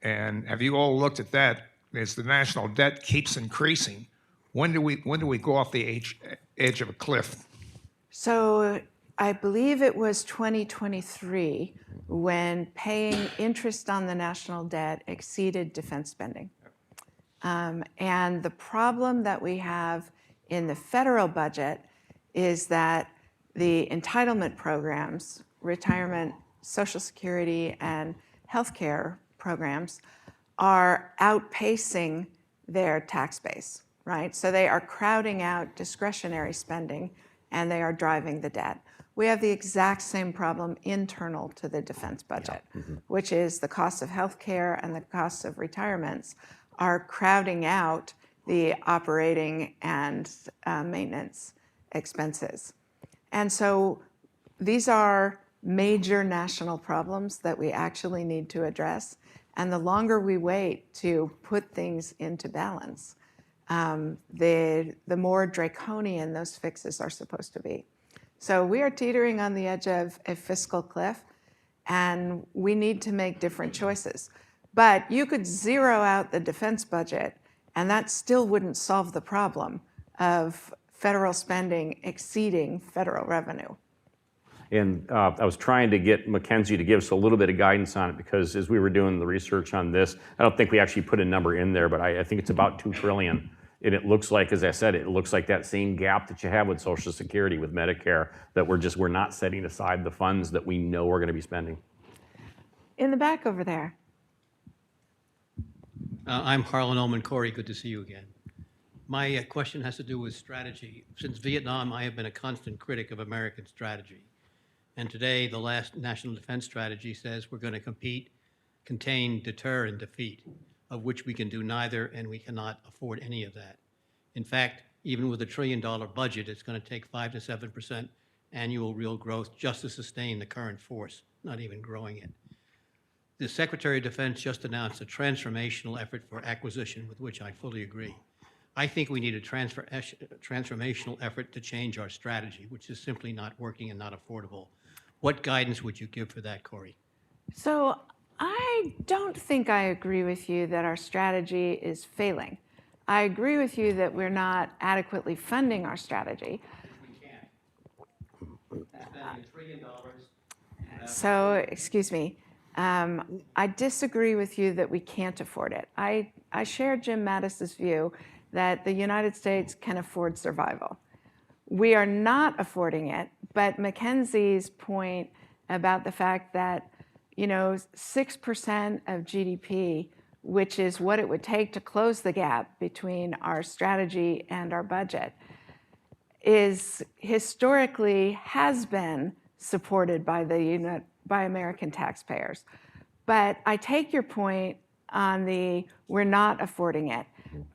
S5: And have you all looked at that? As the national debt keeps increasing, when do we go off the edge of a cliff?
S1: So I believe it was 2023 when paying interest on the national debt exceeded defense spending. And the problem that we have in the federal budget is that the entitlement programs, retirement, Social Security, and healthcare programs are outpacing their tax base, right? So they are crowding out discretionary spending, and they are driving the debt. We have the exact same problem internal to the defense budget, which is the cost of healthcare and the costs of retirements are crowding out the operating and maintenance expenses. And so these are major national problems that we actually need to address. And the longer we wait to put things into balance, the more draconian those fixes are supposed to be. So we are teetering on the edge of a fiscal cliff, and we need to make different choices. But you could zero out the defense budget, and that still wouldn't solve the problem of federal spending exceeding federal revenue.
S3: And I was trying to get Mackenzie to give us a little bit of guidance on it, because as we were doing the research on this, I don't think we actually put a number in there, but I think it's about $2 trillion. And it looks like, as I said, it looks like that same gap that you have with Social Security, with Medicare, that we're not setting aside the funds that we know we're going to be spending.
S1: In the back over there.
S6: I'm Harlan Ullman. Kori, good to see you again. My question has to do with strategy. Since Vietnam, I have been a constant critic of American strategy. And today, the last National Defense Strategy says we're going to compete, contain, deter, and defeat, of which we can do neither, and we cannot afford any of that. In fact, even with a $1 trillion budget, it's going to take 5 to 7% annual real growth just to sustain the current force, not even growing it. The Secretary of Defense just announced a transformational effort for acquisition, with which I fully agree. I think we need a transformational effort to change our strategy, which is simply not working and not affordable. What guidance would you give for that, Kori?
S1: So I don't think I agree with you that our strategy is failing. I agree with you that we're not adequately funding our strategy.
S6: We can't. Spending $1 trillion.
S1: So, excuse me, I disagree with you that we can't afford it. I share Jim Mattis's view that the United States can afford survival. We are not affording it, but Mackenzie's point about the fact that, 6% of GDP, which is what it would take to close the gap between our strategy and our budget, is historically has been supported by by American taxpayers. But I take your point on we're not affording it.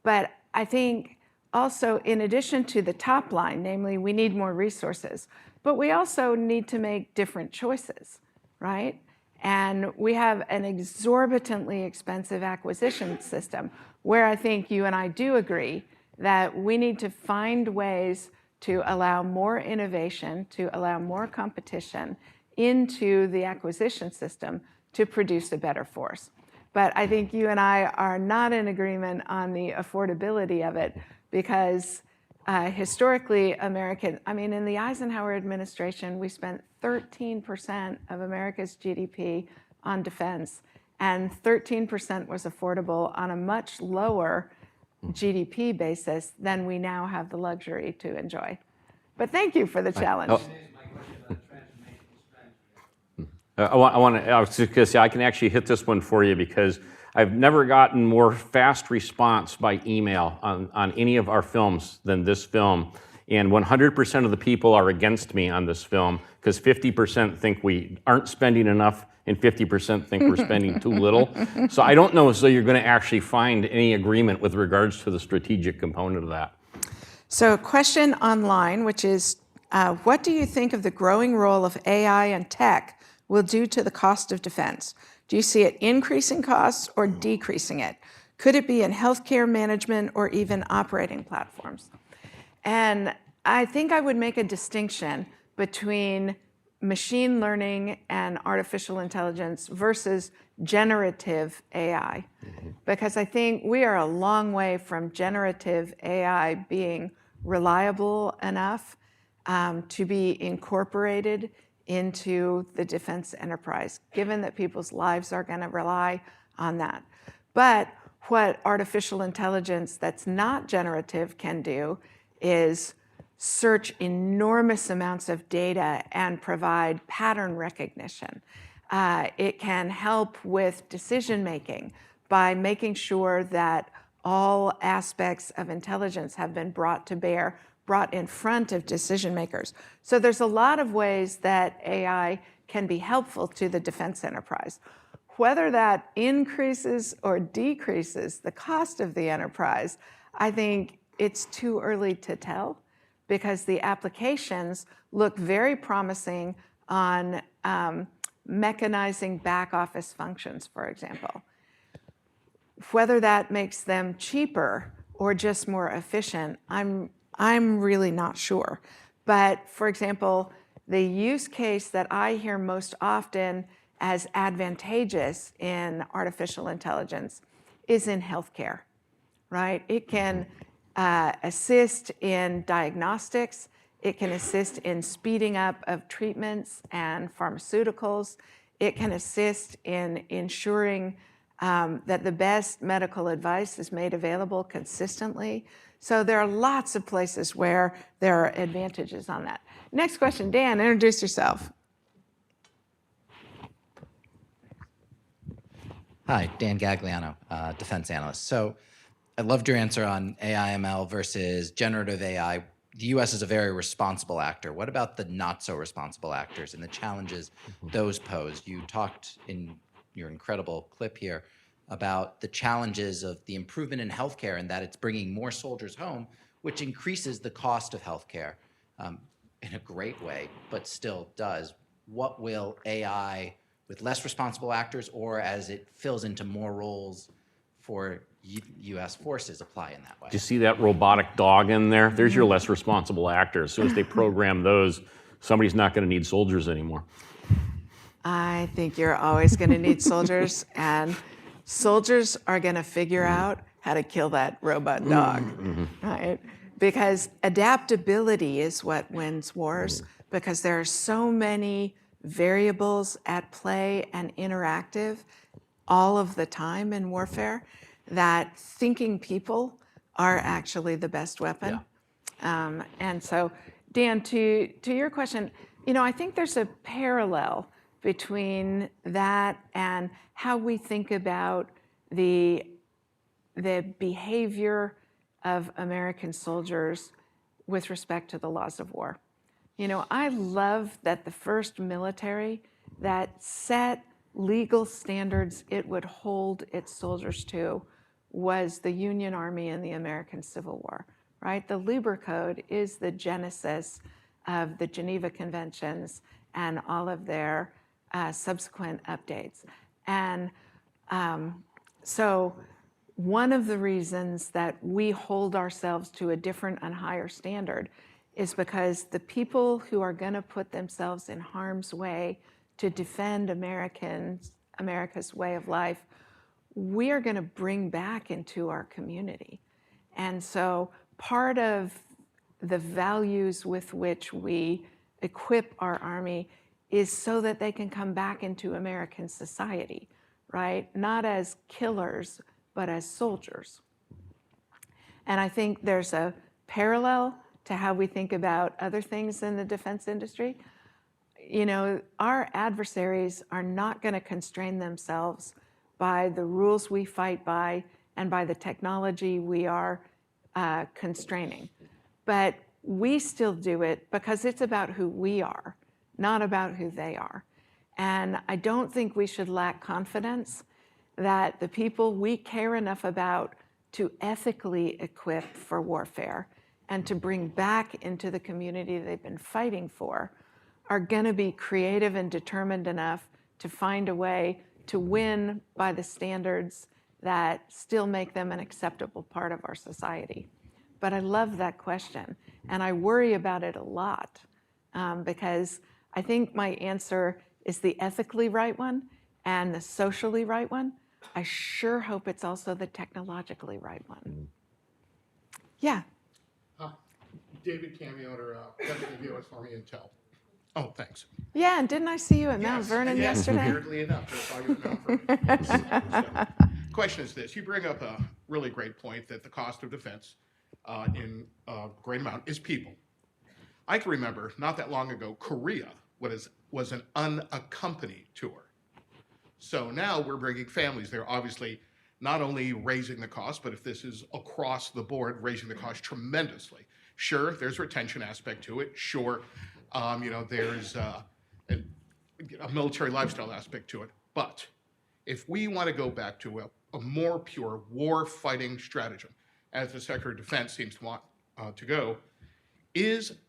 S1: But I think also, in addition to the top line, namely we need more resources, but we also need to make different choices, right? And we have an exorbitantly expensive acquisition system where I think you and I do agree that we need to find ways to allow more innovation, to allow more competition into the acquisition system to produce a better force. But I think you and I are not in agreement on the affordability of it because historically in the Eisenhower administration, we spent 13% of America's GDP on defense, and 13% was affordable on a much lower GDP basis than we now have the luxury to enjoy. But thank you for the challenge.
S3: I was just going to say, I can actually hit this one for you because I've never gotten more fast response by email on any of our films than this film. And 100% of the people are against me on this film because 50% think we aren't spending enough and 50% think we're spending too little. So I don't know as though you're going to actually find any agreement with regards to the strategic component of that.
S1: So a question online, which is, what do you think of the growing role of AI and tech will do to the cost of defense? Do you see it increasing costs or decreasing it? Could it be in healthcare management or even operating platforms? And I think I would make a distinction between machine learning and artificial intelligence versus generative AI. Because I think we are a long way from generative AI being reliable enough to be incorporated into the defense enterprise, given that people's lives are going to rely on that. But what artificial intelligence that's not generative can do is search enormous amounts of data and provide pattern recognition. It can help with decision making by making sure that all aspects of intelligence have been brought to bear, brought in front of decision makers. So there's a lot of ways that AI can be helpful to the defense enterprise. Whether that increases or decreases the cost of the enterprise, I think it's too early to tell because the applications look very promising on mechanizing back office functions, for example. Whether that makes them cheaper or just more efficient, I'm really not sure. But for example, the use case that I hear most often as advantageous in artificial intelligence is in healthcare, right? It can assist in diagnostics. It can assist in speeding up of treatments and pharmaceuticals. It can assist in ensuring that the best medical advice is made available consistently. So there are lots of places where there are advantages on that. Next question, Dan, introduce yourself.
S7: Hi, Dan Gagliano, defense analyst. So I loved your answer on AI/ML versus generative AI. The U.S. is a very responsible actor. What about the not so responsible actors and the challenges those pose? You talked in your incredible clip here about the challenges of the improvement in healthcare and that it's bringing more soldiers home, which increases the cost of healthcare in a great way, but still does. What will AI, with less responsible actors or as it fills into more roles for U.S. forces, apply in that way?
S3: Do you see that robotic dog in there? There's your less responsible actor. As soon as they program those, somebody's not going to need soldiers anymore.
S1: I think you're always going to need soldiers, and soldiers are going to figure out how to kill that robot dog, right? Because adaptability is what wins wars, because there are so many variables at play and interactive all of the time in warfare that thinking people are actually the best weapon. And so, Dan, to your question, I think there's a parallel between that and how we think about the behavior of American soldiers with respect to the laws of war. You know, I love that the first military that set legal standards it would hold its soldiers to was the Union Army in the American Civil War, right? The Lieber Code is the genesis of the Geneva Conventions and all of their subsequent updates. And so one of the reasons that we hold ourselves to a different and higher standard is because the people who are going to put themselves in harm's way to defend America's way of life, we are going to bring back into our community. And so part of the values with which we equip our Army is so that they can come back into American society, right? Not as killers, but as soldiers. And I think there's a parallel to how we think about other things in the defense industry. You know, our adversaries are not going to constrain themselves by the rules we fight by and by the technology we are constraining. But we still do it because it's about who we are, not about who they are. And I don't think we should lack confidence that the people we care enough about to ethically equip for warfare and to bring back into the community they've been fighting for are going to be creative and determined enough to find a way to win by the standards that still make them an acceptable part of our society. But I love that question, and I worry about it a lot because I think my answer is the ethically right one and the socially right one. I sure hope it's also the technologically right one. Yeah.
S8: David Camioter, Deputy U.S. Army Intel. Oh, thanks.
S1: Yeah, and didn't I see you at Mount Vernon yesterday?
S8: Weirdly enough, I saw you at Mount Vernon. Question is this: you bring up a really great point that the cost of defense in a great amount is people. I can remember not that long ago, Korea was an unaccompanied tour. So now we're bringing families there, obviously not only raising the cost, but if this is across the board, raising the cost tremendously. Sure, there's a retention aspect to it. Sure, there's a military lifestyle aspect to it. But if we want to go back to a more pure war-fighting stratagem, as the Secretary of Defense seems to want to go,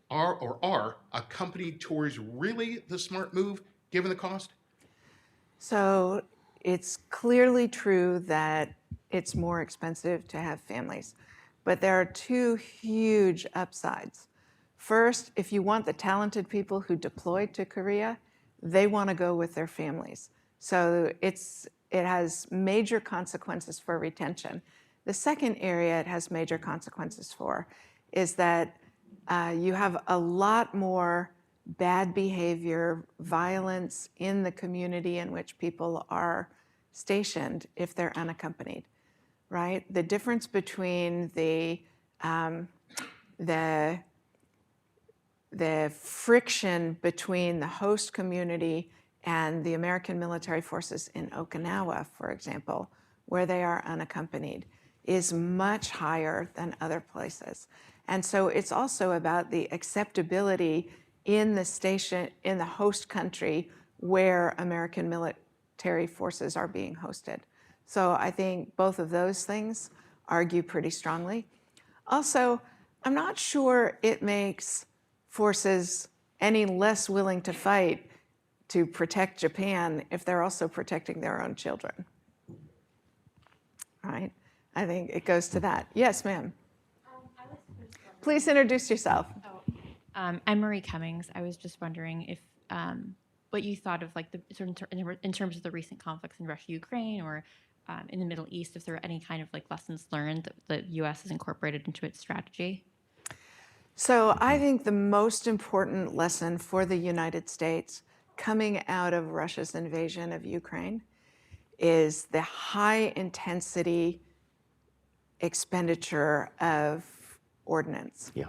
S8: are accompanied tours really the smart move, given the cost?
S1: So it's clearly true that it's more expensive to have families, but there are two huge upsides. First, if you want the talented people who deployed to Korea, they want to go with their families. So it has major consequences for retention. The second area it has major consequences for is that you have a lot more bad behavior, violence in the community in which people are stationed if they're unaccompanied, right? The difference between the friction between the host community and the American military forces in Okinawa, for example, where they are unaccompanied, is much higher than other places. And so it's also about the acceptability in the host country where American military forces are being hosted. So I think both of those things argue pretty strongly. Also, I'm not sure it makes forces any less willing to fight to protect Japan if they're also protecting their own children, right? I think it goes to that. Yes, ma'am. Please introduce yourself.
S9: I'm Marie Cummings. I was just wondering if what you thought of like in terms of the recent conflicts in Russia, Ukraine, or in the Middle East, if there are any kind of like lessons learned that the U.S. has incorporated into its strategy.
S1: So I think the most important lesson for the United States coming out of Russia's invasion of Ukraine is the high intensity expenditure of ordnance.
S3: Yeah.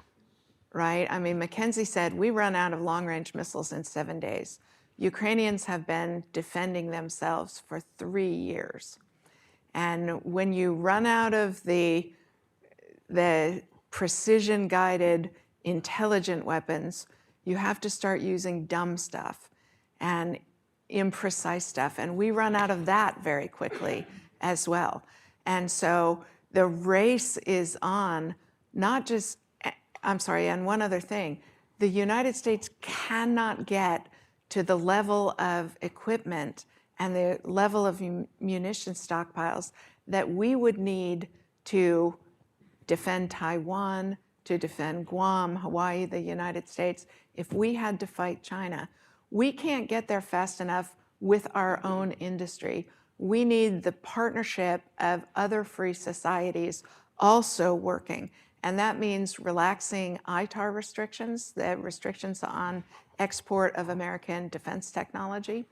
S1: Right? I mean, Mackenzie said we run out of long-range missiles in 7 days. Ukrainians have been defending themselves for 3 years. And when you run out of the precision-guided, intelligent weapons, you have to start using dumb stuff and imprecise stuff. And we run out of that very quickly as well. And so the race is on, not just, I'm sorry, and one other thing. The United States cannot get to the level of equipment and the level of munition stockpiles that we would need to defend Taiwan, to defend Guam, Hawaii, the United States, if we had to fight China. We can't get there fast enough with our own industry. We need the partnership of other free societies also working. And that means relaxing ITAR restrictions, the restrictions on export of American defense technology,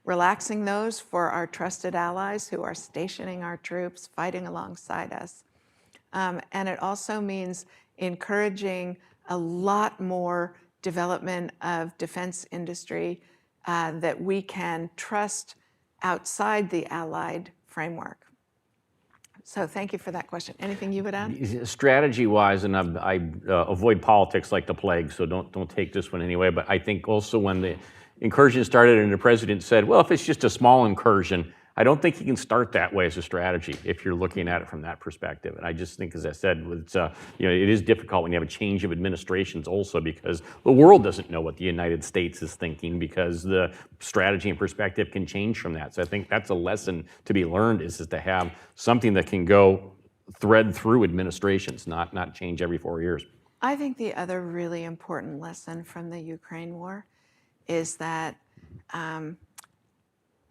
S1: relaxing those for our trusted allies who are stationing our troops, fighting alongside us. And it also means encouraging a lot more development of defense industry that we can trust outside the allied framework. So thank you for that question. Anything you would add?
S3: Strategy-wise, and I avoid politics like the plague, so don't take this one anyway, but I think also when the incursion started and the president said, well, if it's just a small incursion, I don't think you can start that way as a strategy if you're looking at it from that perspective. And I just think, as I said, it's, it is difficult when you have a change of administrations also because the world doesn't know what the United States is thinking because the strategy and perspective can change from that. So I think that's a lesson to be learned is to have something that can go thread through administrations, not change every 4 years.
S1: I think the other really important lesson from the Ukraine war is that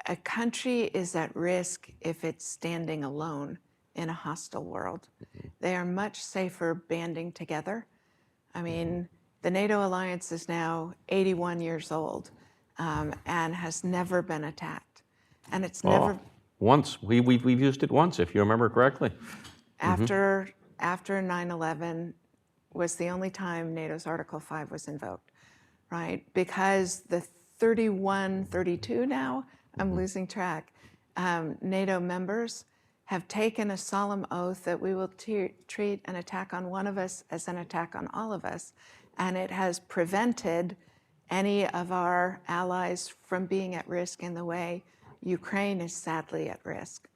S1: a country is at risk if it's standing alone in a hostile world. They are much safer banding together. I mean, the NATO alliance is now 81 years old and has never been attacked. And it's never...
S3: Once. We've used it once, if you remember correctly.
S1: After 9/11 was the only time NATO's Article 5 was invoked, right? Because the 31, 32 now, I'm losing track, NATO members have taken a solemn oath that we will treat an attack on one of us as an attack on all of us. And it has prevented any of our allies from being at risk in the way Ukraine is sadly at risk.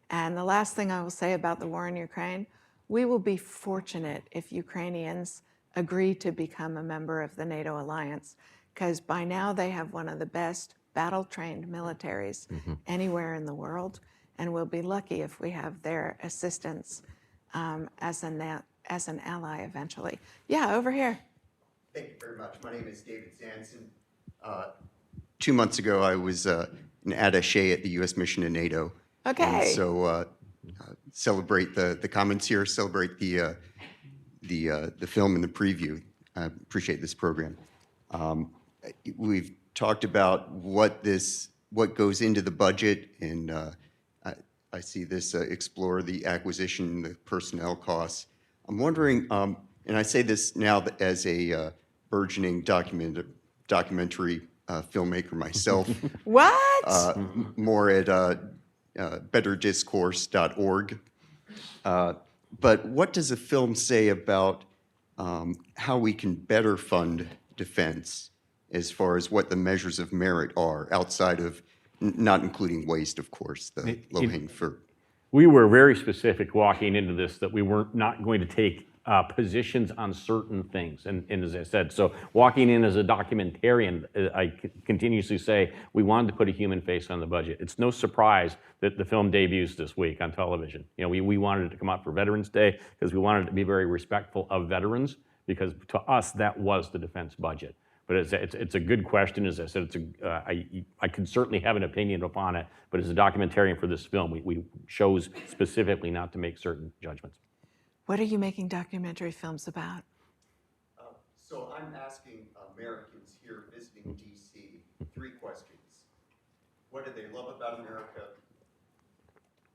S1: And the last thing I will say about the war in Ukraine, we will be fortunate if Ukrainians agree to become a member of the NATO alliance, because by now they have one of the best battle-trained militaries anywhere in the world, and we'll be lucky if we have their assistance as an ally eventually. Yeah, over here.
S10: Thank you very much. My name is David Zanson. 2 months ago, I was an attaché at the U.S. mission in NATO.
S1: Okay.
S10: And so celebrate the comments here, celebrate the film and the preview. I appreciate this program. We've talked about what goes into the budget, and I see this explore the acquisition, the personnel costs. I'm wondering, and I say this now as a burgeoning documentary filmmaker myself.
S1: What?
S10: More at betterdiscourse.org. But what does the film say about how we can better fund defense as far as what the measures of merit are outside of, not including waste, of course, the low-hanging fruit?
S3: We were very specific walking into this that we weren't not going to take positions on certain things. And as I said, so walking in as a documentarian, I continuously say we wanted to put a human face on the budget. It's no surprise that the film debuts this week on television. We wanted it to come out for Veterans Day because we wanted it to be very respectful of veterans, because to us, that was the defense budget. But it's a good question. As I said, I could certainly have an opinion upon it, but as a documentarian for this film, we chose specifically not to make certain judgments.
S1: What are you making documentary films about?
S10: So I'm asking Americans here visiting D.C. 3 questions. What do they love about America?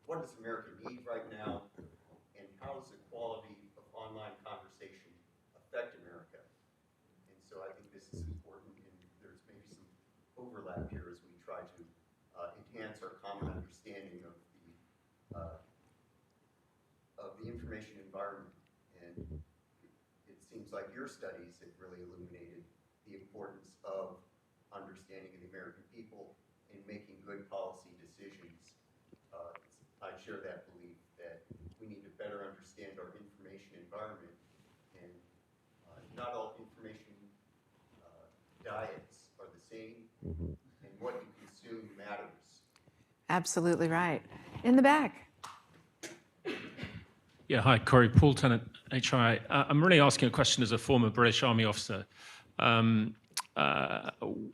S10: What does America need right now? And how does the quality of online conversation affect America? And so I think this is important, and there's maybe some overlap here as we try to enhance our common understanding of the information environment. And it seems like your studies have really illuminated the importance of understanding the American people in making good policy decisions. I share that belief that we need to better understand our information environment, and not all information diets are the same, and what you consume matters.
S1: Absolutely right. In the back.
S11: Yeah, hi, Kori, Paul Tennant, HI. I'm really asking a question as a former British Army officer.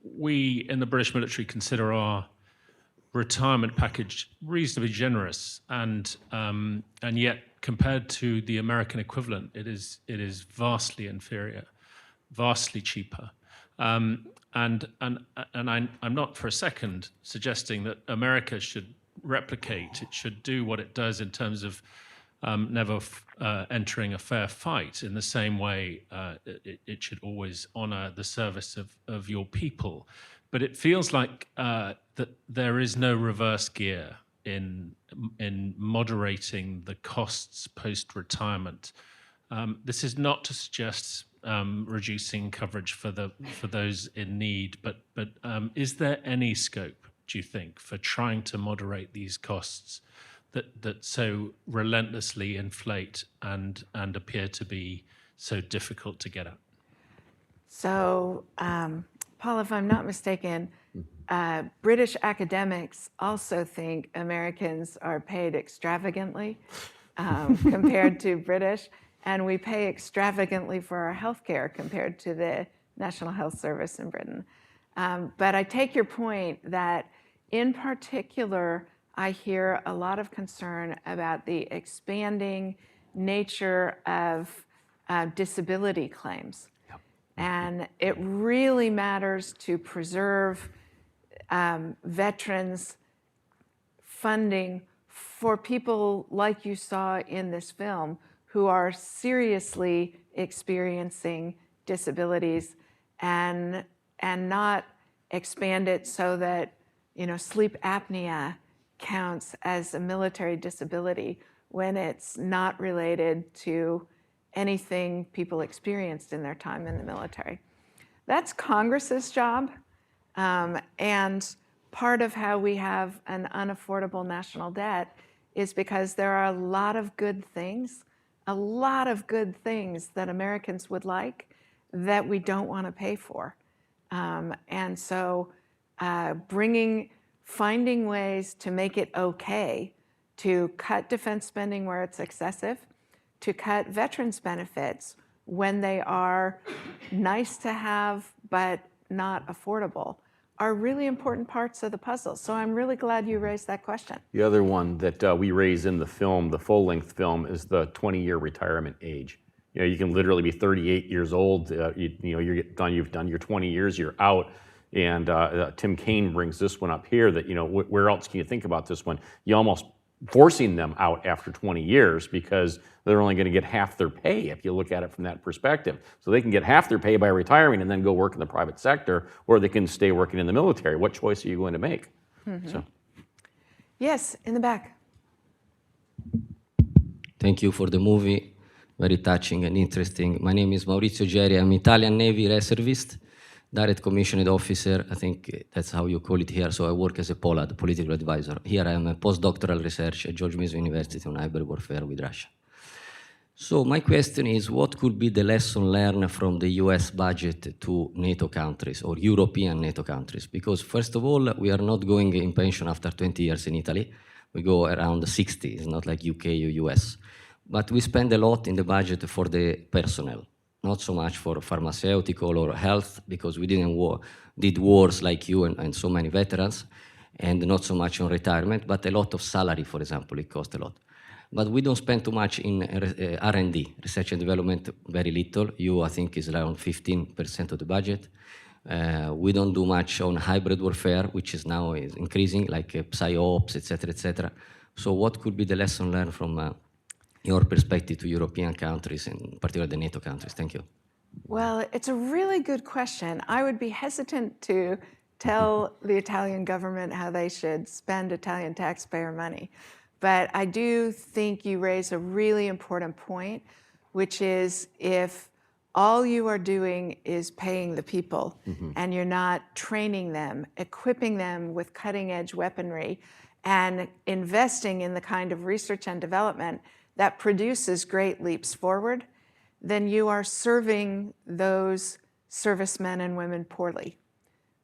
S11: We in the British military consider our retirement package reasonably generous, and yet compared to the American equivalent, it is vastly inferior, vastly cheaper. And I'm not for a second suggesting that America should replicate. It should do what it does in terms of never entering a fair fight. In the same way, it should always honor the service of your people. But it feels like that there is no reverse gear in moderating the costs post-retirement. This is not to suggest reducing coverage for those in need, but is there any scope, do you think, for trying to moderate these costs that so relentlessly inflate and appear to be so difficult to get at?
S1: So, Paul, if I'm not mistaken, British academics also think Americans are paid extravagantly compared to British, and we pay extravagantly for our health care compared to the National Health Service in Britain. But I take your point that, in particular, I hear a lot of concern about the expanding nature of disability claims. Yep. And it really matters to preserve veterans' funding for people like you saw in this film who are seriously experiencing disabilities, and not expand it so that, sleep apnea counts as a military disability when it's not related to anything people experienced in their time in the military. That's Congress's job, and part of how we have an unaffordable national debt is because there are a lot of good things that Americans would like that we don't want to pay for. And so finding ways to make it okay to cut defense spending where it's excessive, to cut veterans benefits when they are nice to have but not affordable, are really important parts of the puzzle. So I'm really glad you raised that question.
S3: The other one that we raise in the film, the full-length film, is the 20-year retirement age. You can literally be 38 years old. You've done your 20 years, you're out. And Tim Kaine brings this one up here that, where else can you think about this one? You're almost forcing them out after 20 years because they're only going to get half their pay if you look at it from that perspective. So they can get half their pay by retiring and then go work in the private sector, or they can stay working in the military. What choice are you going to make? Mm-hmm. So.
S1: Yes, in the back.
S12: Thank you for the movie. Very touching and interesting. My name is Maurizio Geri. I'm Italian Navy reservist, direct commissioned officer. I think that's how you call it here. So I work as a POLAD, political advisor. Here I am a postdoctoral research at George Mason University on hybrid warfare with Russia. So my question is, what could be the lesson learned from the US budget to NATO countries or European NATO countries? Because first of all, we are not going in pension after 20 years in Italy. We go around 60, it's not like UK or US. But we spend a lot in the budget for the personnel, not so much for pharmaceutical or health, because we did wars like you and so many veterans, and not so much on retirement, but a lot of salary, for example, it costs a lot. But we don't spend too much in R&D, research and development, very little. I think, is around 15% of the budget. We don't do much on hybrid warfare, which is now increasing, like PsyOps, et cetera, So what could be the lesson learned from your perspective to European countries, in particular the NATO countries? Thank you.
S1: Well, it's a really good question. I would be hesitant to tell the Italian government how they should spend Italian taxpayer money. But I do think you raise a really important point, which is if all you are doing is paying the people and you're not training them, equipping them with cutting edge weaponry, and investing in the kind of research and development that produces great leaps forward, then you are serving those servicemen and women poorly.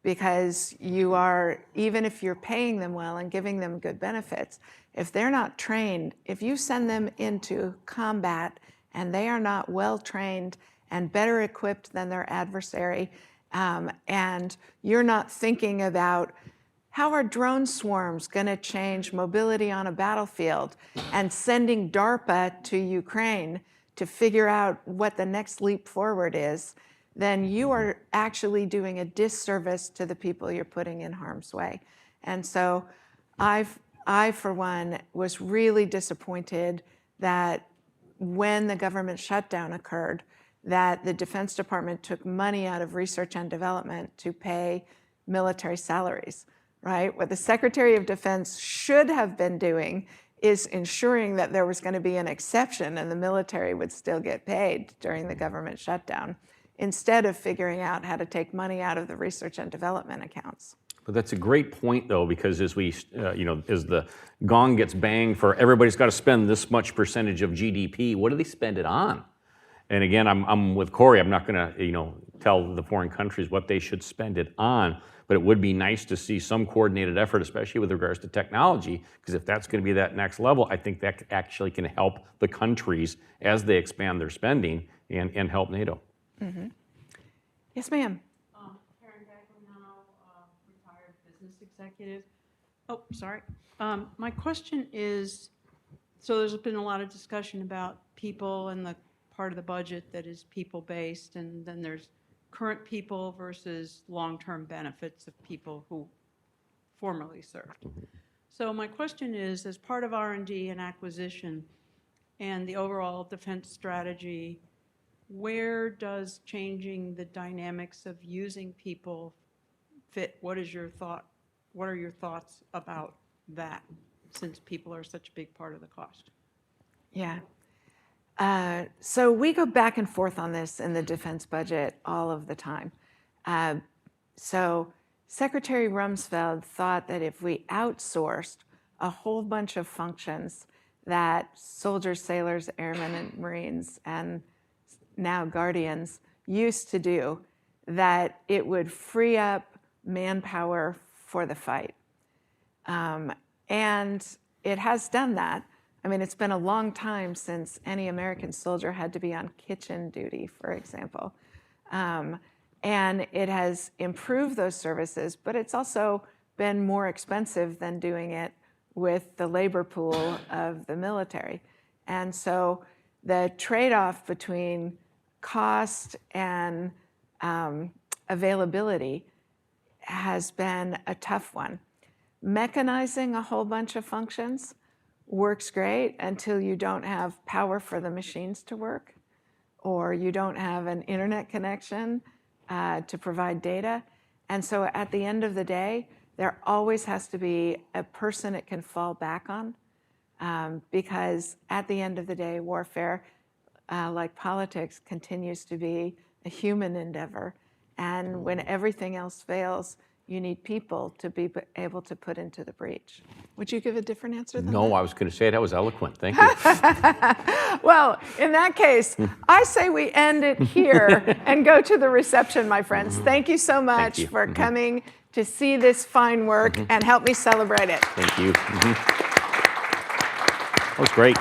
S1: Because you are, even if you're paying them well and giving them good benefits, if they're not trained, if you send them into combat and they are not well trained and better equipped than their adversary, and you're not thinking about how are drone swarms going to change mobility on a battlefield, and sending DARPA to Ukraine to figure out what the next leap forward is, then you are actually doing a disservice to the people you're putting in harm's way. And so I, for one, was really disappointed that when the government shutdown occurred, that the Defense Department took money out of research and development to pay military salaries, right? What the Secretary of Defense should have been doing is ensuring that there was going to be an exception and the military would still get paid during the government shutdown, instead of figuring out how to take money out of the research and development accounts.
S3: But that's a great point, though, because as we, as the gong gets banged for everybody's got to spend this much percentage of GDP, what do they spend it on? And again, I'm with Kori. I'm not going to, tell the foreign countries what they should spend it on, but it would be nice to see some coordinated effort, especially with regards to technology, because if that's going to be that next level, I think that actually can help the countries as they expand their spending and help NATO.
S1: Mm-hmm. Yes, ma'am.
S13: Karen Gagliano, retired business executive. Oh, sorry. My question is, so there's been a lot of discussion about people and the part of the budget that is people-based, and then there's current people versus long-term benefits of people who formerly served. So my question is, as part of R&D and acquisition and the overall defense strategy, where does changing the dynamics of using people fit? What is your thought? What are your thoughts about that, since people are such a big part of the cost?
S1: Yeah. So we go back and forth on this in the defense budget all of the time. So Secretary Rumsfeld thought that if we outsourced a whole bunch of functions that soldiers, sailors, airmen, and Marines, and now Guardians used to do, that it would free up manpower for the fight. And it has done that. I mean, it's been a long time since any American soldier had to be on kitchen duty, for example. And it has improved those services, but it's also been more expensive than doing it with the labor pool of the military. And so the trade-off between cost and availability has been a tough one. Mechanizing a whole bunch of functions works great until you don't have power for the machines to work, or you don't have an internet connection to provide data. And so at the end of the day, there always has to be a person it can fall back on, because at the end of the day, warfare, like politics, continues to be a human endeavor. And when everything else fails, you need people to be able to put into the breach. Would you give a different answer than that?
S3: No, I was going to say that was eloquent. Thank you.
S1: Well, in that case, I say we end it here and go to the reception, my friends. Thank you so much for coming to see this fine work and help me celebrate it.
S3: Thank you. That was great.